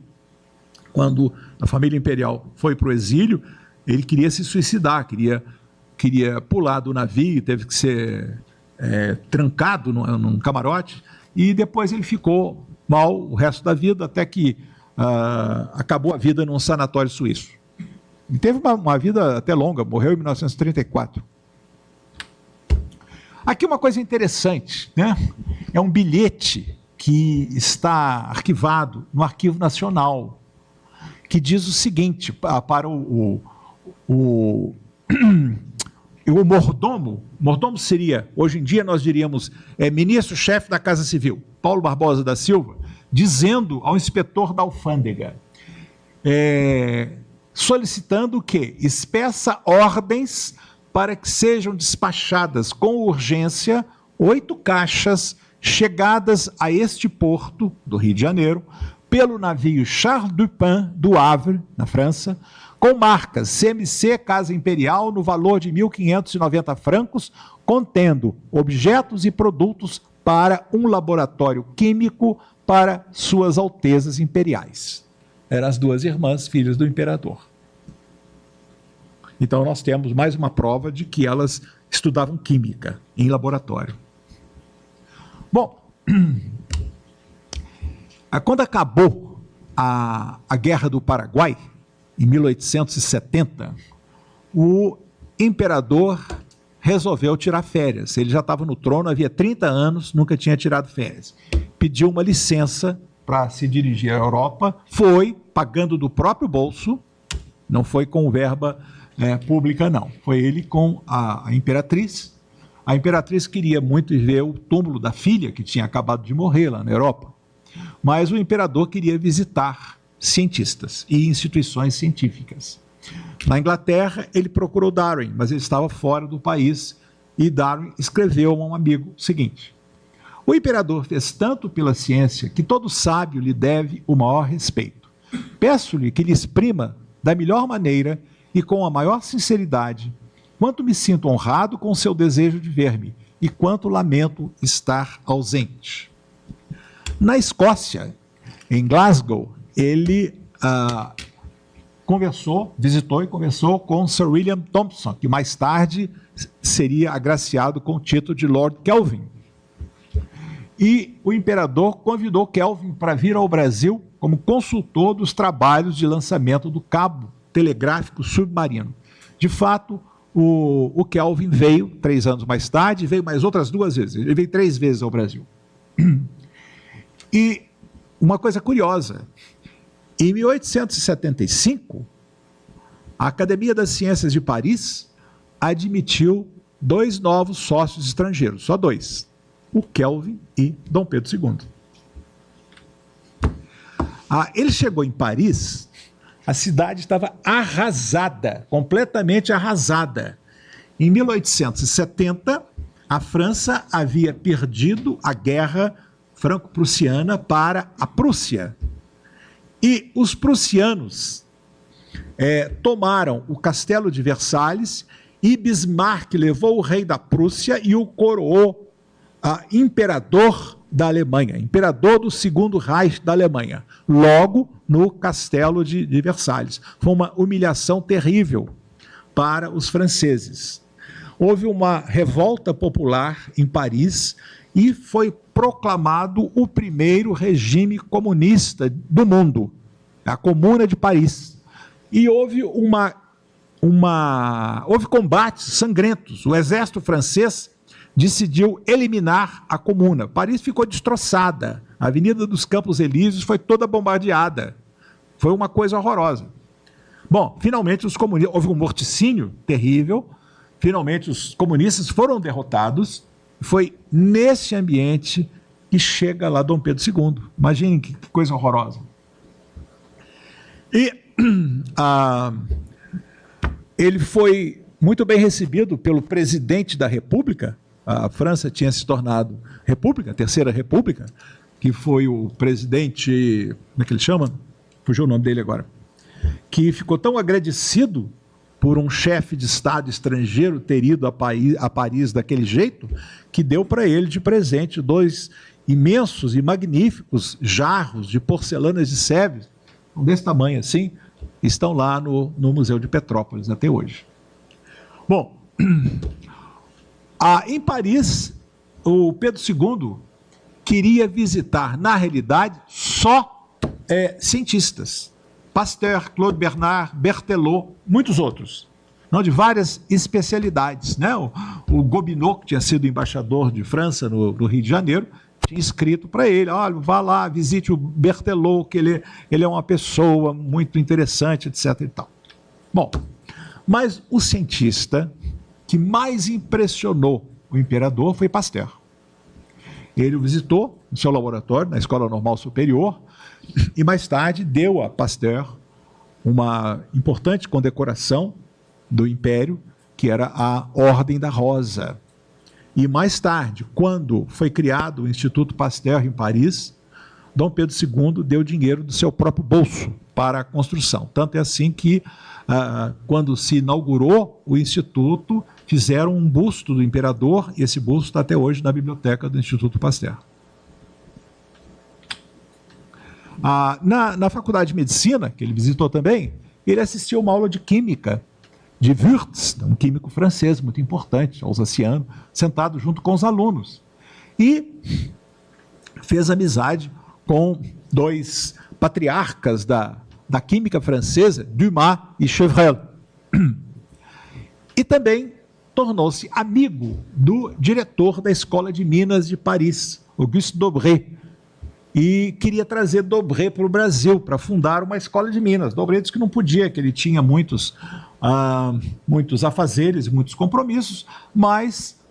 Quando a família imperial foi para o exílio, ele queria se suicidar, queria pular do navio, teve que ser trancado num camarote, e depois ele ficou mal o resto da vida, até que acabou a vida num sanatório suíço. E teve uma vida até longa, morreu em 1934. Aqui uma coisa interessante, né? É um bilhete que está arquivado no Arquivo Nacional, que diz o seguinte, para o mordomo seria, hoje em dia nós diríamos, ministro-chefe da Casa Civil, Paulo Barbosa da Silva, dizendo ao inspetor da alfândega, solicitando que espeça ordens para que sejam despachadas com urgência 8 caixas chegadas a este porto do Rio de Janeiro pelo navio Charles Dupin do Havre, na França, com marcas CMC Casa Imperial no valor de 1.590 francos, contendo objetos e produtos para um laboratório químico para suas altezas imperiais. Eram as 2 irmãs, filhas do imperador. Então nós temos mais uma prova de que elas estudavam química em laboratório. Bom, quando acabou a Guerra do Paraguai, em 1870, o imperador resolveu tirar férias. Ele já estava no trono havia 30 anos, nunca tinha tirado férias. Pediu uma licença para se dirigir à Europa, foi pagando do próprio bolso, não foi com verba pública, não. Foi ele com a imperatriz. A imperatriz queria muito ver o túmulo da filha, que tinha acabado de morrer lá na Europa. Mas o imperador queria visitar cientistas e instituições científicas. Na Inglaterra, ele procurou Darwin, mas ele estava fora do país, e Darwin escreveu a um amigo o seguinte: o imperador fez tanto pela ciência que todo sábio lhe deve o maior respeito. Peço-lhe que lhe exprima da melhor maneira e com a maior sinceridade quanto me sinto honrado com o seu desejo de ver-me e quanto lamento estar ausente. Na Escócia, em Glasgow, ele visitou e conversou com Sir William Thompson, que mais tarde seria agraciado com o título de Lord Kelvin. E o imperador convidou Kelvin para vir ao Brasil como consultor dos trabalhos de lançamento do cabo telegráfico submarino. De fato, o Kelvin veio 3 anos mais tarde, veio mais outras 2 vezes. Ele veio 3 vezes ao Brasil. E uma coisa curiosa, em 1875, a Academia das Ciências de Paris admitiu 2 novos sócios estrangeiros, só 2, o Kelvin e Dom Pedro II. Ele chegou em Paris, a cidade estava arrasada, completamente arrasada. Em 1870, a França havia perdido a guerra franco-prussiana para a Prússia. E os prussianos tomaram o castelo de Versalhes e Bismarck levou o rei da Prússia e o coroou imperador da Alemanha, imperador do Segundo Reich da Alemanha, logo no castelo de Versalhes. Foi uma humilhação terrível para os franceses. Houve uma revolta popular em Paris e foi proclamado o primeiro regime comunista do mundo, a Comuna de Paris. E houve houve combates sangrentos. O exército francês decidiu eliminar a Comuna. Paris ficou destroçada. A Avenida dos Campos Elíseos foi toda bombardeada. Foi uma coisa horrorosa. Bom, finalmente os comunistas... Houve um morticínio terrível. Finalmente os comunistas foram derrotados. Foi nesse ambiente que chega lá Dom Pedro II. Imaginem que coisa horrorosa. E ele foi muito bem recebido pelo presidente da República. A França tinha se tornado república, a Terceira República, que foi o presidente, como é que ele chama? Fugiu o nome dele agora. Que ficou tão agradecido por um chefe de Estado estrangeiro ter ido a Paris daquele jeito, que deu para ele de presente 2 imensos e magníficos jarros de porcelanas de Sèvres, desse tamanho assim, estão lá no Museu de Petrópolis até hoje. Bom, em Paris, o Pedro II queria visitar, na realidade, só cientistas. Pasteur, Claude Bernard, Berthelot, muitos outros, não, de várias especialidades, né? O Gobineau, que tinha sido embaixador de França no Rio de Janeiro, tinha escrito para ele: olha, vá lá, visite o Berthelot, que ele é uma pessoa muito interessante, etc. e tal. Bom, mas o cientista que mais impressionou o imperador foi Pasteur. Ele o visitou no seu laboratório, na Escola Normal Superior, e mais tarde deu a Pasteur uma importante condecoração do Império, que era a Ordem da Rosa. E mais tarde, quando foi criado o Instituto Pasteur em Paris, Dom Pedro II deu dinheiro do seu próprio bolso para a construção. Tanto é assim que, quando se inaugurou o Instituto, fizeram um busto do imperador, e esse busto está até hoje na biblioteca do Instituto Pasteur. Na Faculdade de Medicina, que ele visitou também, ele assistiu a uma aula de Química de Wurtz, um químico francês muito importante, alsaciano, sentado junto com os alunos. E fez amizade com 2 patriarcas da química francesa, Dumas e Chevreul. E também tornou-se amigo do diretor da Escola de Minas de Paris, Auguste Dobré, e queria trazer Dobré para o Brasil, para fundar uma escola de Minas. Dobré disse que não podia, que ele tinha muitos afazeres, muitos compromissos, mas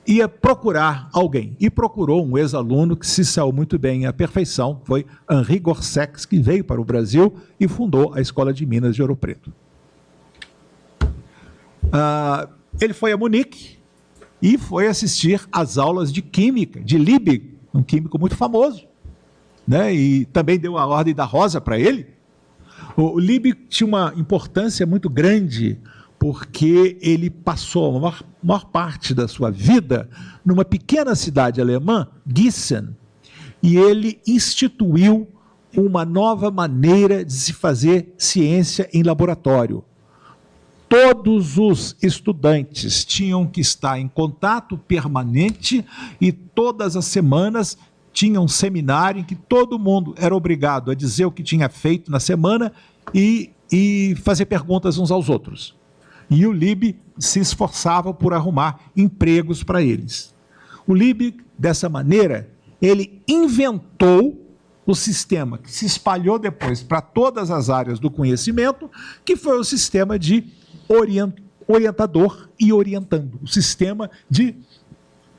ia procurar alguém. E procurou um ex-aluno que se saiu muito bem à perfeição, foi Henri Gorsex, que veio para o Brasil e fundou a Escola de Minas de Ouro Preto. Ele foi a Munique e foi assistir às aulas de química, de Liebig, um químico muito famoso, né? E também deu a Ordem da Rosa para ele. O Liebig tinha uma importância muito grande, porque ele passou a maior parte da sua vida numa pequena cidade alemã, Gießen, e ele instituiu uma nova maneira de se fazer ciência em laboratório. Todos os estudantes tinham que estar em contato permanente e todas as semanas tinha um seminário em que todo mundo era obrigado a dizer o que tinha feito na semana e fazer perguntas uns aos outros. E o Liebig se esforçava por arrumar empregos para eles. O Liebig, dessa maneira, ele inventou o sistema que se espalhou depois para todas as áreas do conhecimento, que foi o sistema de orientador e orientando, o sistema de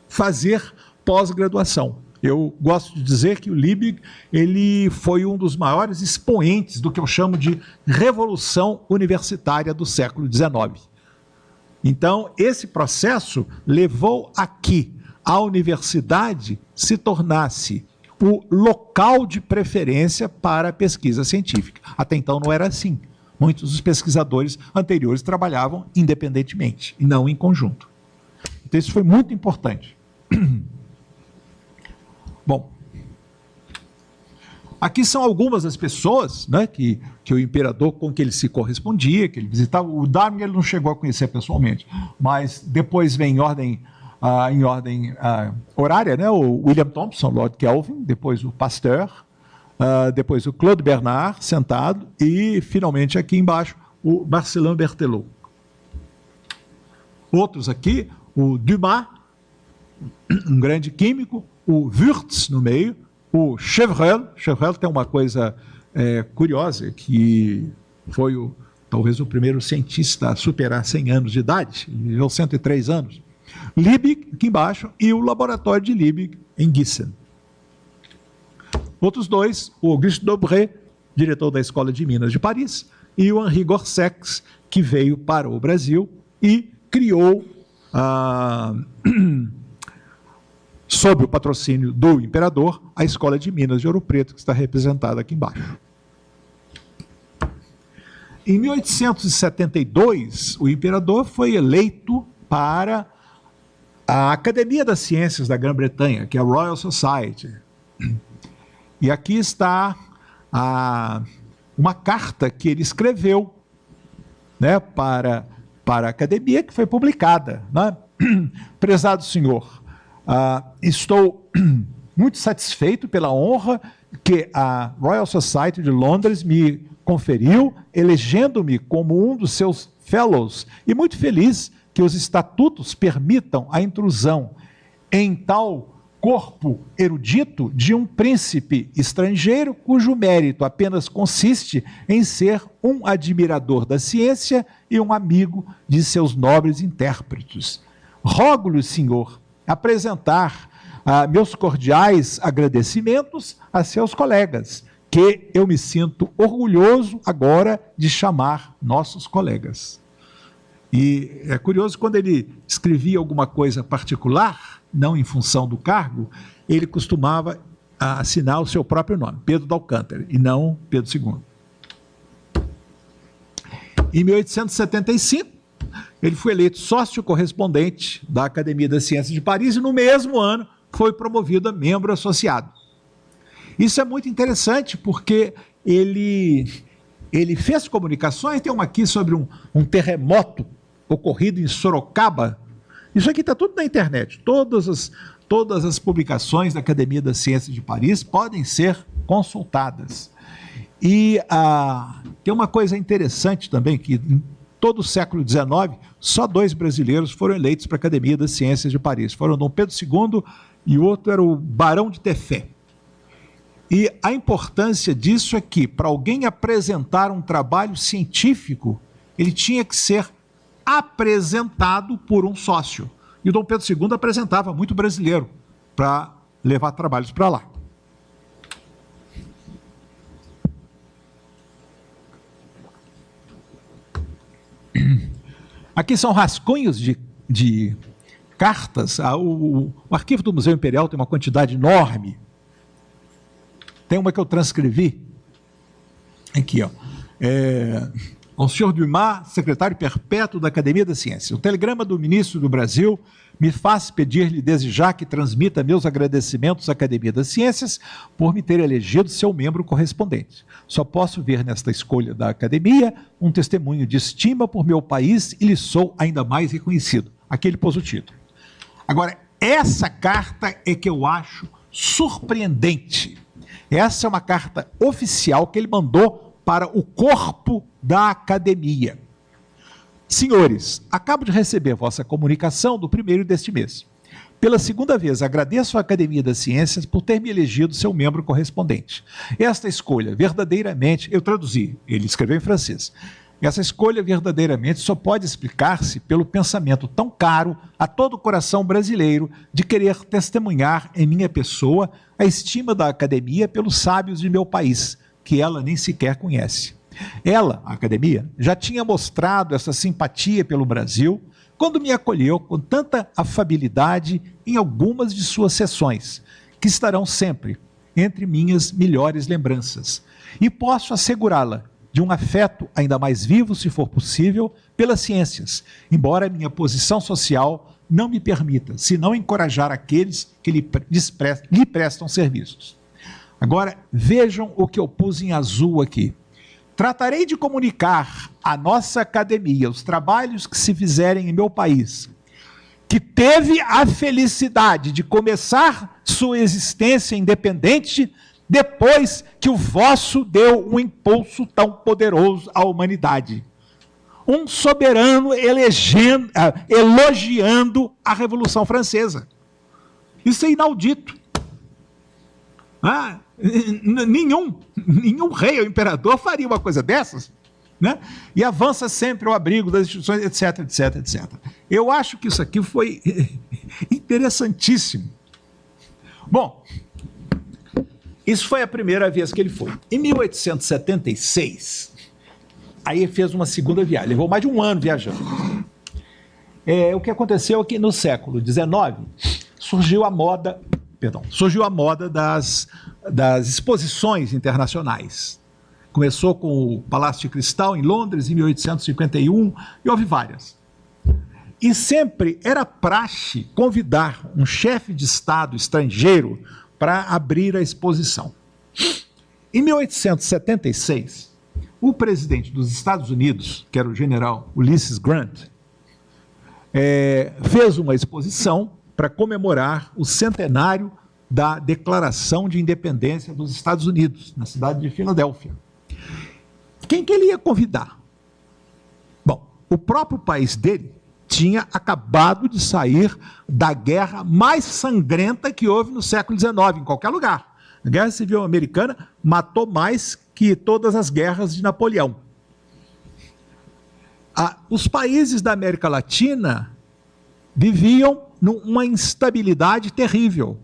fazer pós-graduação. Eu gosto de dizer que o Liebig ele foi um dos maiores expoentes do que eu chamo de revolução universitária do século XIX. Então, esse processo levou a que a universidade se tornasse o local de preferência para a pesquisa científica. Até então não era assim. Muitos dos pesquisadores anteriores trabalhavam independentemente e não em conjunto. Então, isso foi muito importante. Bom, aqui são algumas das pessoas, né, que o imperador, com que ele se correspondia, que ele visitava. O Darwin ele não chegou a conhecer pessoalmente, mas depois vem em ordem horária, né, o William Thomson, Lord Kelvin, depois o Pasteur, depois o Claude Bernard, sentado, e finalmente aqui embaixo o Marcelin Berthelot. Outros aqui, o Dumas, um grande químico, o Wurtz no meio, o Chevreul. Chevreul tem uma coisa curiosa, que foi talvez o primeiro cientista a superar 100 anos de idade, ele viveu 103 anos. Liebig, aqui embaixo, e o laboratório de Liebig em Gießen. Outros dois, o Auguste Dobré, diretor da Escola de Minas de Paris, e o Henri Gorsex, que veio para o Brasil e criou, sob o patrocínio do imperador, a Escola de Minas de Ouro Preto, que está representada aqui embaixo. Em 1872, o imperador foi eleito para a Academia das Ciências da Grã-Bretanha, que é a Royal Society. E aqui está uma carta que ele escreveu, né, para a academia, que foi publicada, né? Prezado senhor, estou muito satisfeito pela honra que a Royal Society de Londres me conferiu, elegendo-me como um dos seus fellows, e muito feliz que os estatutos permitam a intrusão em tal corpo erudito de um príncipe estrangeiro cujo mérito apenas consiste em ser um admirador da ciência e um amigo de seus nobres intérpretes. Rogo-lhe, senhor, apresentar meus cordiais agradecimentos a seus colegas, que eu me sinto orgulhoso agora de chamar nossos colegas. E é curioso, quando ele escrevia alguma coisa particular, não em função do cargo, ele costumava assinar o seu próprio nome, Pedro de Alcântara, e não Pedro II. Em 1875, ele foi eleito sócio-correspondente da Academia das Ciências de Paris e no mesmo ano foi promovido a membro associado. Isso é muito interessante porque ele fez comunicações, tem uma aqui sobre um terremoto ocorrido em Sorocaba. Isso aqui está tudo na internet, todas as publicações da Academia das Ciências de Paris podem ser consultadas. E tem uma coisa interessante também, que em todo o século XIX, só 2 brasileiros foram eleitos para a Academia das Ciências de Paris. Foram Dom Pedro II e o outro era o Barão de Tefé. E a importância disso é que, para alguém apresentar um trabalho científico, ele tinha que ser apresentado por um sócio. E o Dom Pedro II apresentava muito brasileiro para levar trabalhos para lá. Aqui são rascunhos de cartas. O arquivo do Museu Imperial tem uma quantidade enorme. Tem uma que eu transcrevi. Aqui, ó. Ao senhor Dumas, secretário perpétuo da Academia das Ciências. O telegrama do ministro do Brasil me faz pedir-lhe desde já que transmita meus agradecimentos à Academia das Ciências por me ter elegido seu membro correspondente. Só posso ver nesta escolha da Academia um testemunho de estima por meu país e lhe sou ainda mais reconhecido. Aqui ele pôs o título. Agora, essa carta é que eu acho surpreendente. Essa é uma carta oficial que ele mandou para o corpo da Academia. Senhores, acabo de receber vossa comunicação do 1º deste mês. Pela segunda vez, agradeço à Academia das Ciências por ter me elegido seu membro correspondente. Esta escolha, verdadeiramente, eu traduzi, ele escreveu em francês. Essa escolha, verdadeiramente, só pode explicar-se pelo pensamento tão caro a todo o coração brasileiro de querer testemunhar em minha pessoa a estima da Academia pelos sábios de meu país, que ela nem sequer conhece. Ela, a Academia, já tinha mostrado essa simpatia pelo Brasil quando me acolheu com tanta afabilidade em algumas de suas sessões, que estarão sempre entre minhas melhores lembranças. E posso assegurá-la de um afeto ainda mais vivo, se for possível, pelas ciências, embora minha posição social não me permita, senão encorajar aqueles que lhe prestam serviços. Agora, vejam o que eu pus em azul aqui. Tratarei de comunicar à nossa Academia os trabalhos que se fizerem em meu país, que teve a felicidade de começar sua existência independente depois que o vosso deu um impulso tão poderoso à humanidade. Um soberano elogiando a Revolução Francesa. Isso é inaudito. Nenhum rei ou imperador faria uma coisa dessas, né? E avança sempre ao abrigo das instituições, etc, etc, etc. Eu acho que isso aqui foi interessantíssimo. Bom, isso foi a primeira vez que ele foi. Em 1876, aí ele fez uma segunda viagem, levou mais de um ano viajando. O que aconteceu é que no século XIX surgiu a moda das exposições internacionais. Começou com o Palácio de Cristal em Londres, em 1851, e houve várias. E sempre era praxe convidar um chefe de Estado estrangeiro para abrir a exposição. Em 1876, o presidente dos Estados Unidos, que era o general Ulysses Grant, fez uma exposição para comemorar o centenário da Declaração de Independência dos Estados Unidos, na cidade de Filadélfia. Quem que ele ia convidar? Bom, o próprio país dele tinha acabado de sair da guerra mais sangrenta que houve no século XIX, em qualquer lugar. A Guerra Civil Americana matou mais que todas as guerras de Napoleão. Os países da América Latina viviam numa instabilidade terrível.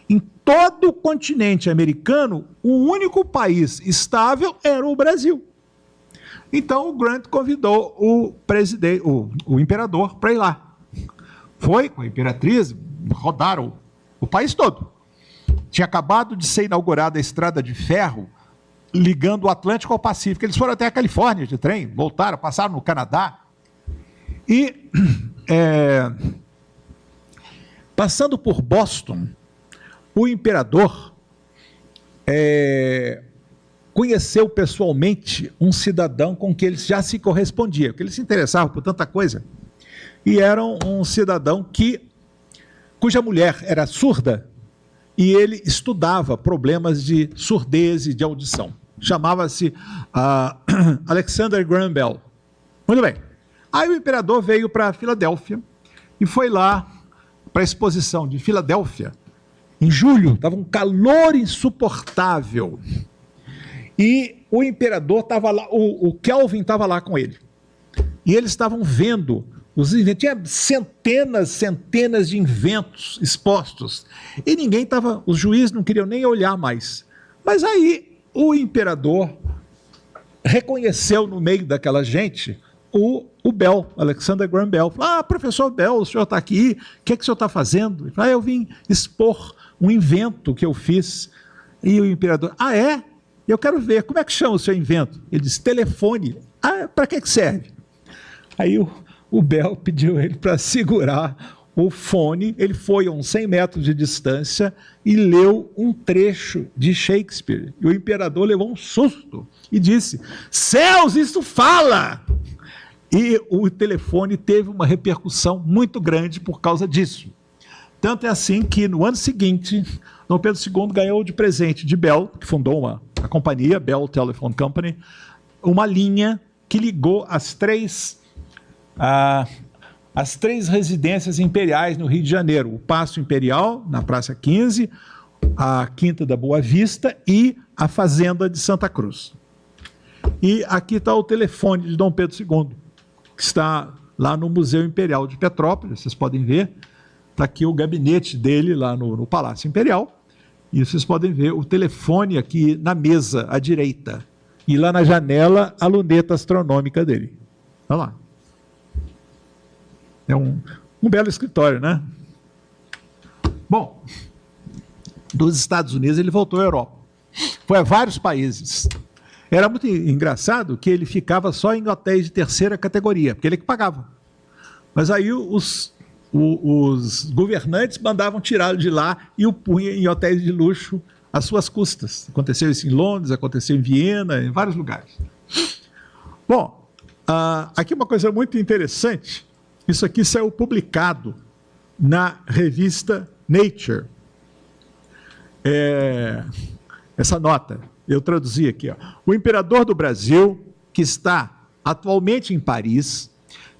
Em todo o continente americano, o único país estável era o Brasil. Então o Grant convidou o imperador para ir lá. Foi com a imperatriz, rodaram o país todo. Tinha acabado de ser inaugurada a estrada de ferro ligando o Atlântico ao Pacífico. Eles foram até a Califórnia de trem, voltaram, passaram no Canadá. E, passando por Boston, o imperador conheceu pessoalmente um cidadão com que ele já se correspondia, porque ele se interessava por tanta coisa. E era um cidadão cuja mulher era surda e ele estudava problemas de surdez e de audição. chamava-se Alexander Graham Bell. Muito bem. Aí o imperador veio para Filadélfia e foi lá para a exposição de Filadélfia. Em julho, estava um calor insuportável. E o imperador estava lá, o Kelvin estava lá com ele. E eles estavam vendo os inventos. Tinha centenas de inventos expostos. E ninguém estava, os juízes não queriam nem olhar mais. Mas aí o imperador reconheceu no meio daquela gente o Bell, Alexander Graham Bell. Falou, professor Bell, o senhor está aqui, o que o senhor está fazendo? Ele falou, eu vim expor um invento que eu fiz. E o imperador, é? Eu quero ver, como é que chama o seu invento? Ele disse, telefone. Para que serve? Aí o Bell pediu ele para segurar o fone, ele foi a uns 100 metros de distância e leu um trecho de Shakespeare. E o imperador levou um susto e disse, céus, isso fala! E o telefone teve uma repercussão muito grande por causa disso. Tanto é assim que no ano seguinte, Dom Pedro II ganhou de presente de Bell, que fundou a companhia, Bell Telephone Company, uma linha que ligou as três residências imperiais no Rio de Janeiro, o Paço Imperial, na Praça 15, a Quinta da Boa Vista e a Fazenda de Santa Cruz. E aqui está o telefone de Dom Pedro II, que está lá no Museu Imperial de Petrópolis, vocês podem ver, está aqui o gabinete dele lá no Palácio Imperial, e vocês podem ver o telefone aqui na mesa à direita, e lá na janela a luneta astronômica dele. Olha lá. É um belo escritório, né? Bom, dos Estados Unidos ele voltou à Europa. Foi a vários países. Era muito engraçado que ele ficava só em hotéis de terceira categoria, porque ele que pagava. Mas aí os governantes mandavam tirá-lo de lá e o punham em hotéis de luxo às suas custas. Aconteceu isso em Londres, aconteceu em Viena, em vários lugares. Bom, aqui uma coisa muito interessante. Isso aqui saiu publicado na revista Nature. Essa nota, eu traduzi aqui. O imperador do Brasil, que está atualmente em Paris,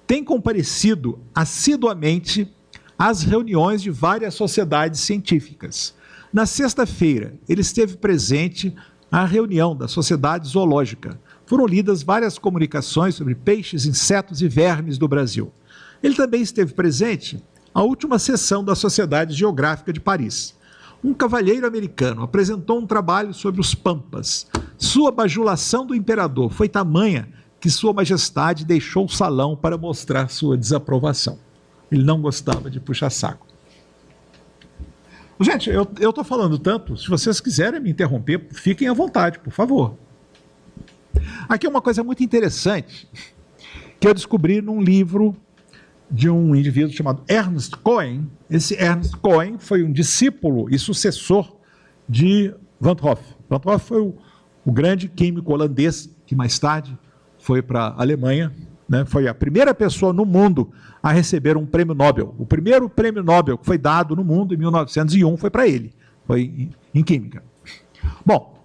tem comparecido assiduamente às reuniões de várias sociedades científicas. Na sexta-feira, ele esteve presente à reunião da Sociedade Zoológica. Foram lidas várias comunicações sobre peixes, insetos e vermes do Brasil. Ele também esteve presente à última sessão da Sociedade Geográfica de Paris. Um cavalheiro americano apresentou um trabalho sobre os pampas. Sua bajulação do imperador foi tamanha que Sua Majestade deixou o salão para mostrar sua desaprovação. Ele não gostava de puxar saco. Gente, eu estou falando tanto, se vocês quiserem me interromper, fiquem à vontade, por favor. Aqui é uma coisa muito interessante que eu descobri num livro de um indivíduo chamado Ernst Cohen. Esse Ernst Cohen foi um discípulo e sucessor de Van 't Hoff. Van 't Hoff foi o grande químico holandês que mais tarde foi para a Alemanha, né? Foi a primeira pessoa no mundo a receber um prêmio Nobel. O primeiro prêmio Nobel que foi dado no mundo em 1901 foi para ele, foi em química. Bom,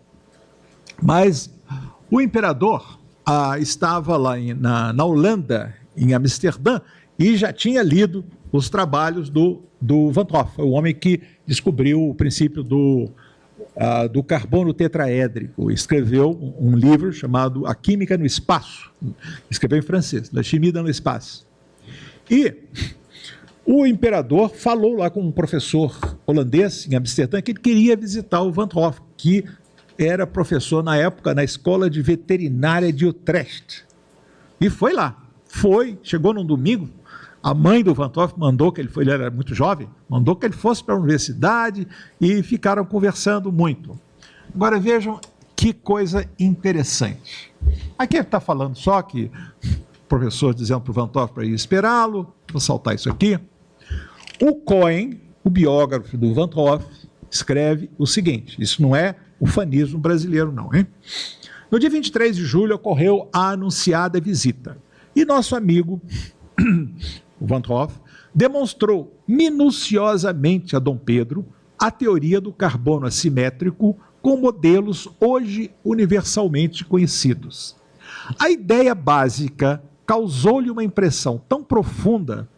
mas o imperador estava lá na Holanda, em Amsterdã, e já tinha lido os trabalhos do Van 't Hoff, o homem que descobriu o princípio do carbono tetraédrico. Escreveu um livro chamado A Química no Espaço. Escreveu em francês, La Chimie dans l'espace. E o imperador falou lá com um professor holandês em Amsterdã que ele queria visitar o Van 't Hoff, que era professor na época na Escola de Veterinária de Utrecht. E foi lá. Chegou num domingo. A mãe do Van 't Hoff mandou que ele era muito jovem, mandou que ele fosse para a universidade e ficaram conversando muito. Agora vejam que coisa interessante. Aqui ele está falando só que o professor dizendo para o Van 't Hoff para ir esperá-lo, vou saltar isso aqui. O Cohen, o biógrafo do Van 't Hoff, escreve o seguinte, isso não é ufanismo brasileiro não, hein? No dia 23 de julho ocorreu a anunciada visita e nosso amigo o Van 't Hoff, demonstrou minuciosamente a Dom Pedro a teoria do carbono assimétrico com modelos hoje universalmente conhecidos. A ideia básica causou-lhe uma impressão tão profunda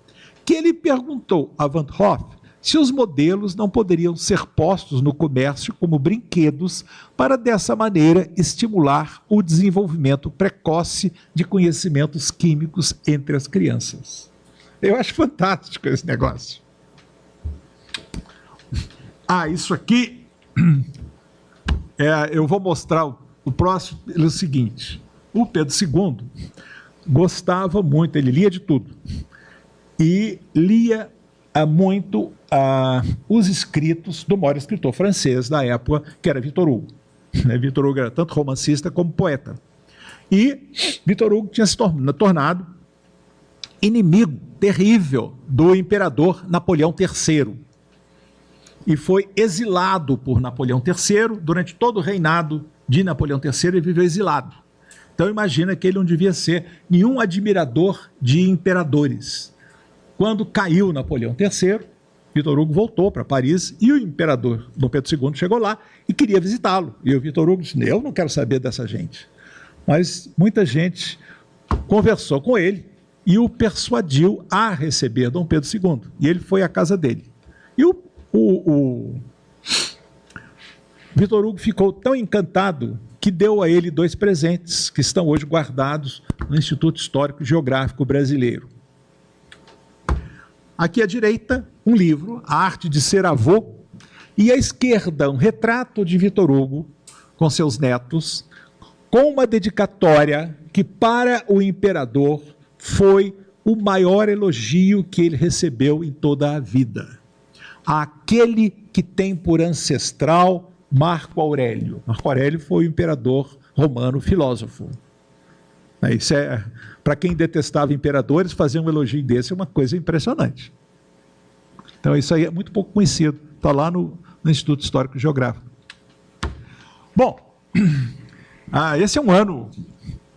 que ele perguntou a Van't Hoff se os modelos não poderiam ser postos no comércio como brinquedos para, dessa maneira, estimular o desenvolvimento precoce de conhecimentos químicos entre as crianças. Eu acho fantástico esse negócio. Isso aqui, eu vou mostrar o próximo, é o seguinte. O Pedro II gostava muito, ele lia de tudo, e lia muito os escritos do maior escritor francês da época, que era Victor Hugo. Victor Hugo era tanto romancista como poeta. E Victor Hugo tinha se tornado inimigo terrível do imperador Napoleão III. E foi exilado por Napoleão III. Durante todo o reinado de Napoleão III, ele viveu exilado. Então imagina que ele não devia ser nenhum admirador de imperadores. Quando caiu Napoleão III, Victor Hugo voltou para Paris e o imperador Dom Pedro II chegou lá e queria visitá-lo. E o Victor Hugo disse, eu não quero saber dessa gente. Mas muita gente conversou com ele e o persuadiu a receber Dom Pedro II. E ele foi à casa dele. E o Victor Hugo ficou tão encantado que deu a ele 2 presentes que estão hoje guardados no Instituto Histórico e Geográfico Brasileiro. Aqui à direita, um livro, A Arte de Ser Avô, e à esquerda, um retrato de Victor Hugo com seus netos, com uma dedicatória que para o imperador foi o maior elogio que ele recebeu em toda a vida. Aquele que tem por ancestral Marco Aurélio. Marco Aurélio foi o imperador romano filósofo. Isso para quem detestava imperadores, fazer um elogio desse é uma coisa impressionante. Então isso aí é muito pouco conhecido. Está lá no Instituto Histórico e Geográfico. Bom, esse é um ano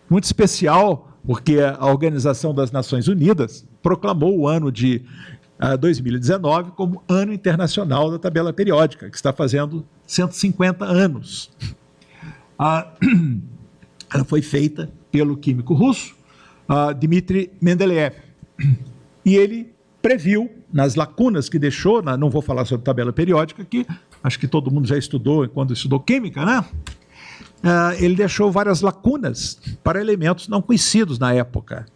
muito especial, porque a Organização das Nações Unidas proclamou o ano de 2019 como Ano Internacional da Tabela Periódica, que está fazendo 150 anos. Ela foi feita pelo químico russo Dmitry Mendeleev. E ele previu, nas lacunas que deixou, não vou falar sobre tabela periódica aqui, acho que todo mundo já estudou quando estudou química, né? Ele deixou várias lacunas para elementos não conhecidos na época.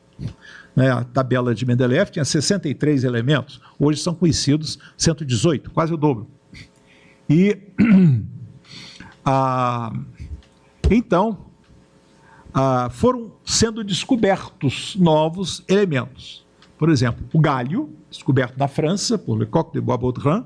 A tabela de Mendeleev tinha 63 elementos, hoje são conhecidos 118, quase o dobro. E, então, foram sendo descobertos novos elementos. Por exemplo, o gálio, descoberto na França, por Lecoq de Bois-Baudran,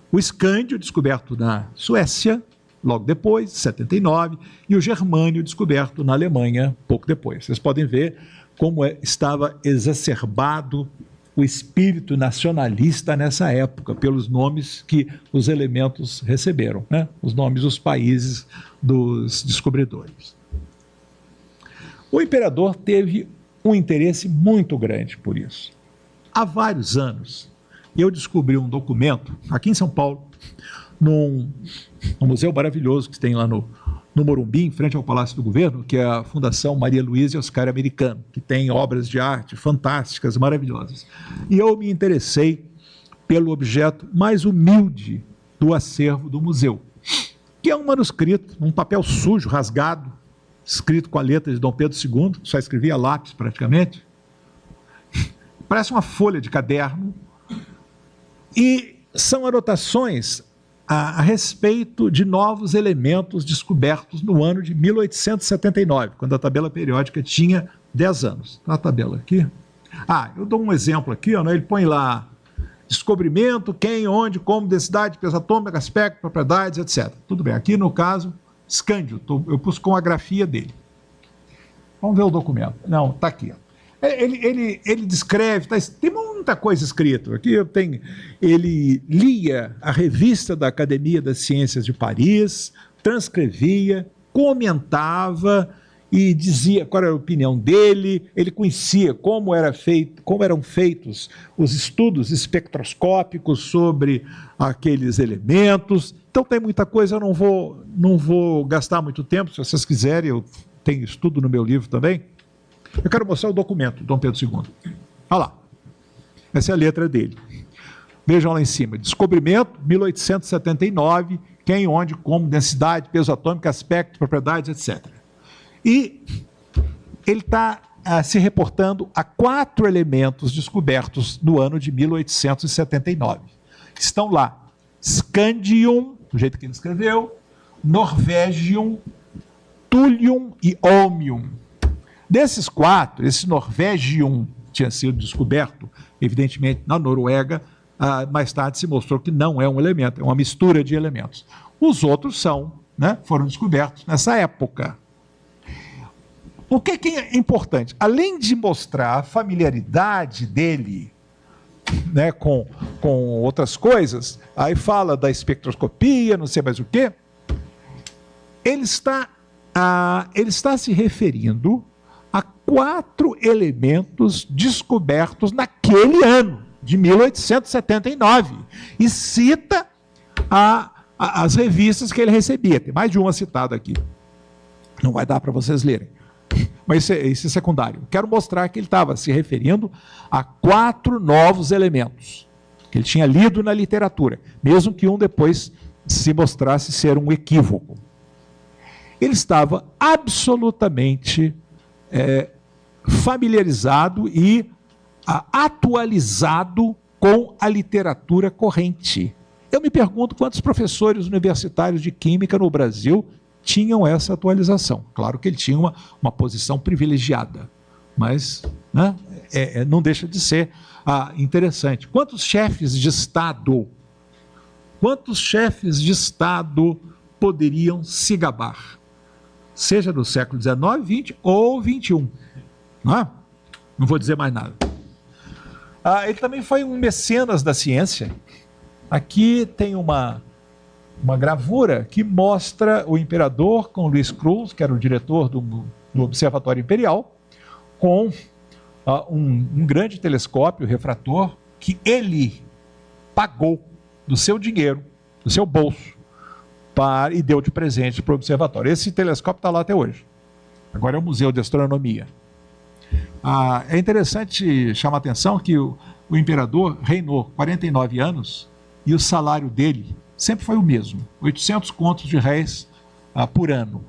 o escândio, descoberto na Suécia, logo depois, 79, e o germânio, descoberto na Alemanha, pouco depois. Vocês podem ver como estava exacerbado o espírito nacionalista nessa época, pelos nomes que os elementos receberam, né? Os nomes dos países dos descobridores. O imperador teve um interesse muito grande por isso. Há vários anos, eu descobri um documento, aqui em São Paulo, num museu maravilhoso que tem lá no Morumbi, em frente ao Palácio do Governo, que é a Fundação Maria Luísa e Oscar Americano, que tem obras de arte fantásticas, maravilhosas. E eu me interessei pelo objeto mais humilde do acervo do museu, que é um manuscrito, um papel sujo, rasgado, escrito com a letra de Dom Pedro II, só escrevia a lápis praticamente. Parece uma folha de caderno. E são anotações a respeito de novos elementos descobertos no ano de 1879, quando a tabela periódica tinha 10 anos. Tá a tabela aqui? Eu dou um exemplo aqui, ele põe lá descobrimento, quem, onde, como, densidade, peso atômico, aspecto, propriedades, etc. Tudo bem, aqui no caso, escândio, eu pus com a grafia dele. Vamos ver o documento. Não, está aqui. Ele descreve, tem muita coisa escrita. Aqui ele lia a revista da Academia das Ciências de Paris, transcrevia, comentava e dizia qual era a opinião dele, ele conhecia como eram feitos os estudos espectroscópicos sobre aqueles elementos. Então tem muita coisa, eu não vou gastar muito tempo, se vocês quiserem, eu tenho estudo no meu livro também. Eu quero mostrar o documento, Dom Pedro II. Olha lá, essa é a letra dele. Vejam lá em cima, descobrimento, 1879, quem, onde, como, densidade, peso atômico, aspecto, propriedades, etc. E ele está se reportando a 4 elementos descobertos no ano de 1879. Estão lá, Scandium, do jeito que ele escreveu, Norvegium, Thulium e Holmium. Desses 4, esse Norvegium tinha sido descoberto, evidentemente, na Noruega. Mais tarde se mostrou que não é um elemento, é uma mistura de elementos. Os outros foram descobertos nessa época. O que é importante? Além de mostrar a familiaridade dele com outras coisas, aí fala da espectroscopia, não sei mais o quê, ele está se referindo a 4 elementos descobertos naquele ano, de 1879, e cita as revistas que ele recebia. Tem mais de uma citada aqui. Não vai dar para vocês lerem. Mas isso é secundário. Quero mostrar que ele estava se referindo a 4 novos elementos que ele tinha lido na literatura, mesmo que um depois se mostrasse ser um equívoco. Ele estava absolutamente familiarizado e atualizado com a literatura corrente. Eu me pergunto quantos professores universitários de química no Brasil tinham essa atualização. Claro que ele tinha uma posição privilegiada, mas não deixa de ser interessante. Quantos chefes de Estado poderiam se gabar? Seja no século XIX, XX ou XXI. Não vou dizer mais nada. Ele também foi um mecenas da ciência. Aqui tem uma gravura que mostra o imperador com Luiz Cruz, que era o diretor do Observatório Imperial, com um grande telescópio refrator que ele pagou do seu dinheiro, do seu bolso, e deu de presente para o observatório. Esse telescópio está lá até hoje. Agora é o Museu de Astronomia. É interessante chamar a atenção que o imperador reinou 49 anos e o salário dele sempre foi o mesmo, 800 contos de réis por ano.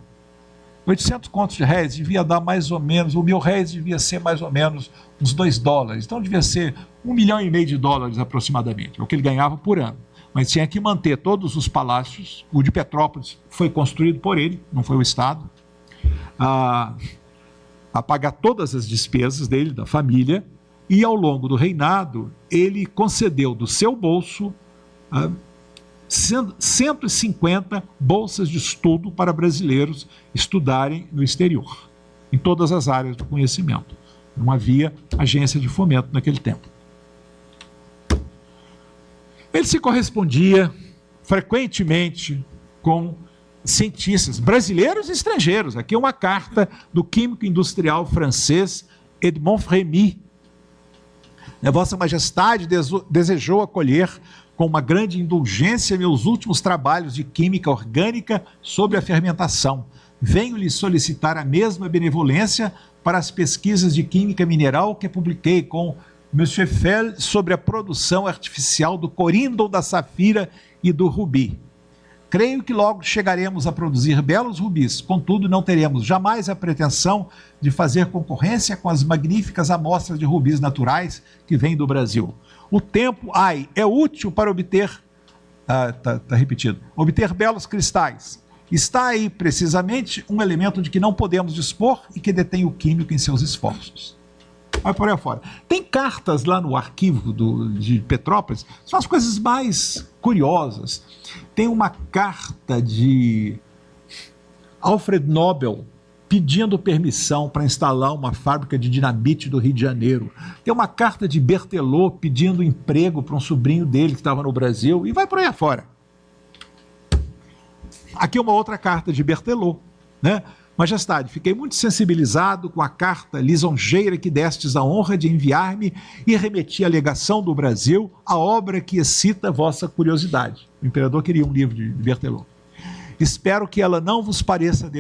800 contos de réis devia dar mais ou menos, R$1.000 devia ser mais ou menos uns $2, então devia ser $1,5 milhão aproximadamente, é o que ele ganhava por ano. Mas tinha que manter todos os palácios, o de Petrópolis foi construído por ele, não foi o Estado, a pagar todas as despesas dele, da família, e ao longo do reinado, ele concedeu do seu bolso 150 bolsas de estudo para brasileiros estudarem no exterior, em todas as áreas do conhecimento. Não havia agência de fomento naquele tempo. Ele se correspondia frequentemente com cientistas brasileiros e estrangeiros. Aqui é uma carta do químico industrial francês Edmond Frémy. Vossa Majestade desejou acolher com uma grande indulgência meus últimos trabalhos de química orgânica sobre a fermentação. Venho lhe solicitar a mesma benevolência para as pesquisas de química mineral que publiquei com M. Fell sobre a produção artificial do coríndon, da safira e do rubi. Creio que logo chegaremos a produzir belos rubis, contudo não teremos jamais a pretensão de fazer concorrência com as magníficas amostras de rubis naturais que vêm do Brasil. O tempo, é útil para obter, obter belos cristais. Está aí precisamente um elemento de que não podemos dispor e que detém o químico em seus esforços. Vai por aí fora. Tem cartas lá no arquivo de Petrópolis, são as coisas mais curiosas. Tem uma carta de Alfred Nobel pedindo permissão para instalar uma fábrica de dinamite do Rio de Janeiro. Tem uma carta de Berthelot pedindo emprego para um sobrinho dele que estava no Brasil, e vai por aí afora. Aqui uma outra carta de Berthelot, Majestade, fiquei muito sensibilizado com a carta lisonjeira que destes a honra de enviar-me e remeti à legação do Brasil a obra que excita vossa curiosidade. O imperador queria um livro de Berthelot. Espero que ela não vos pareça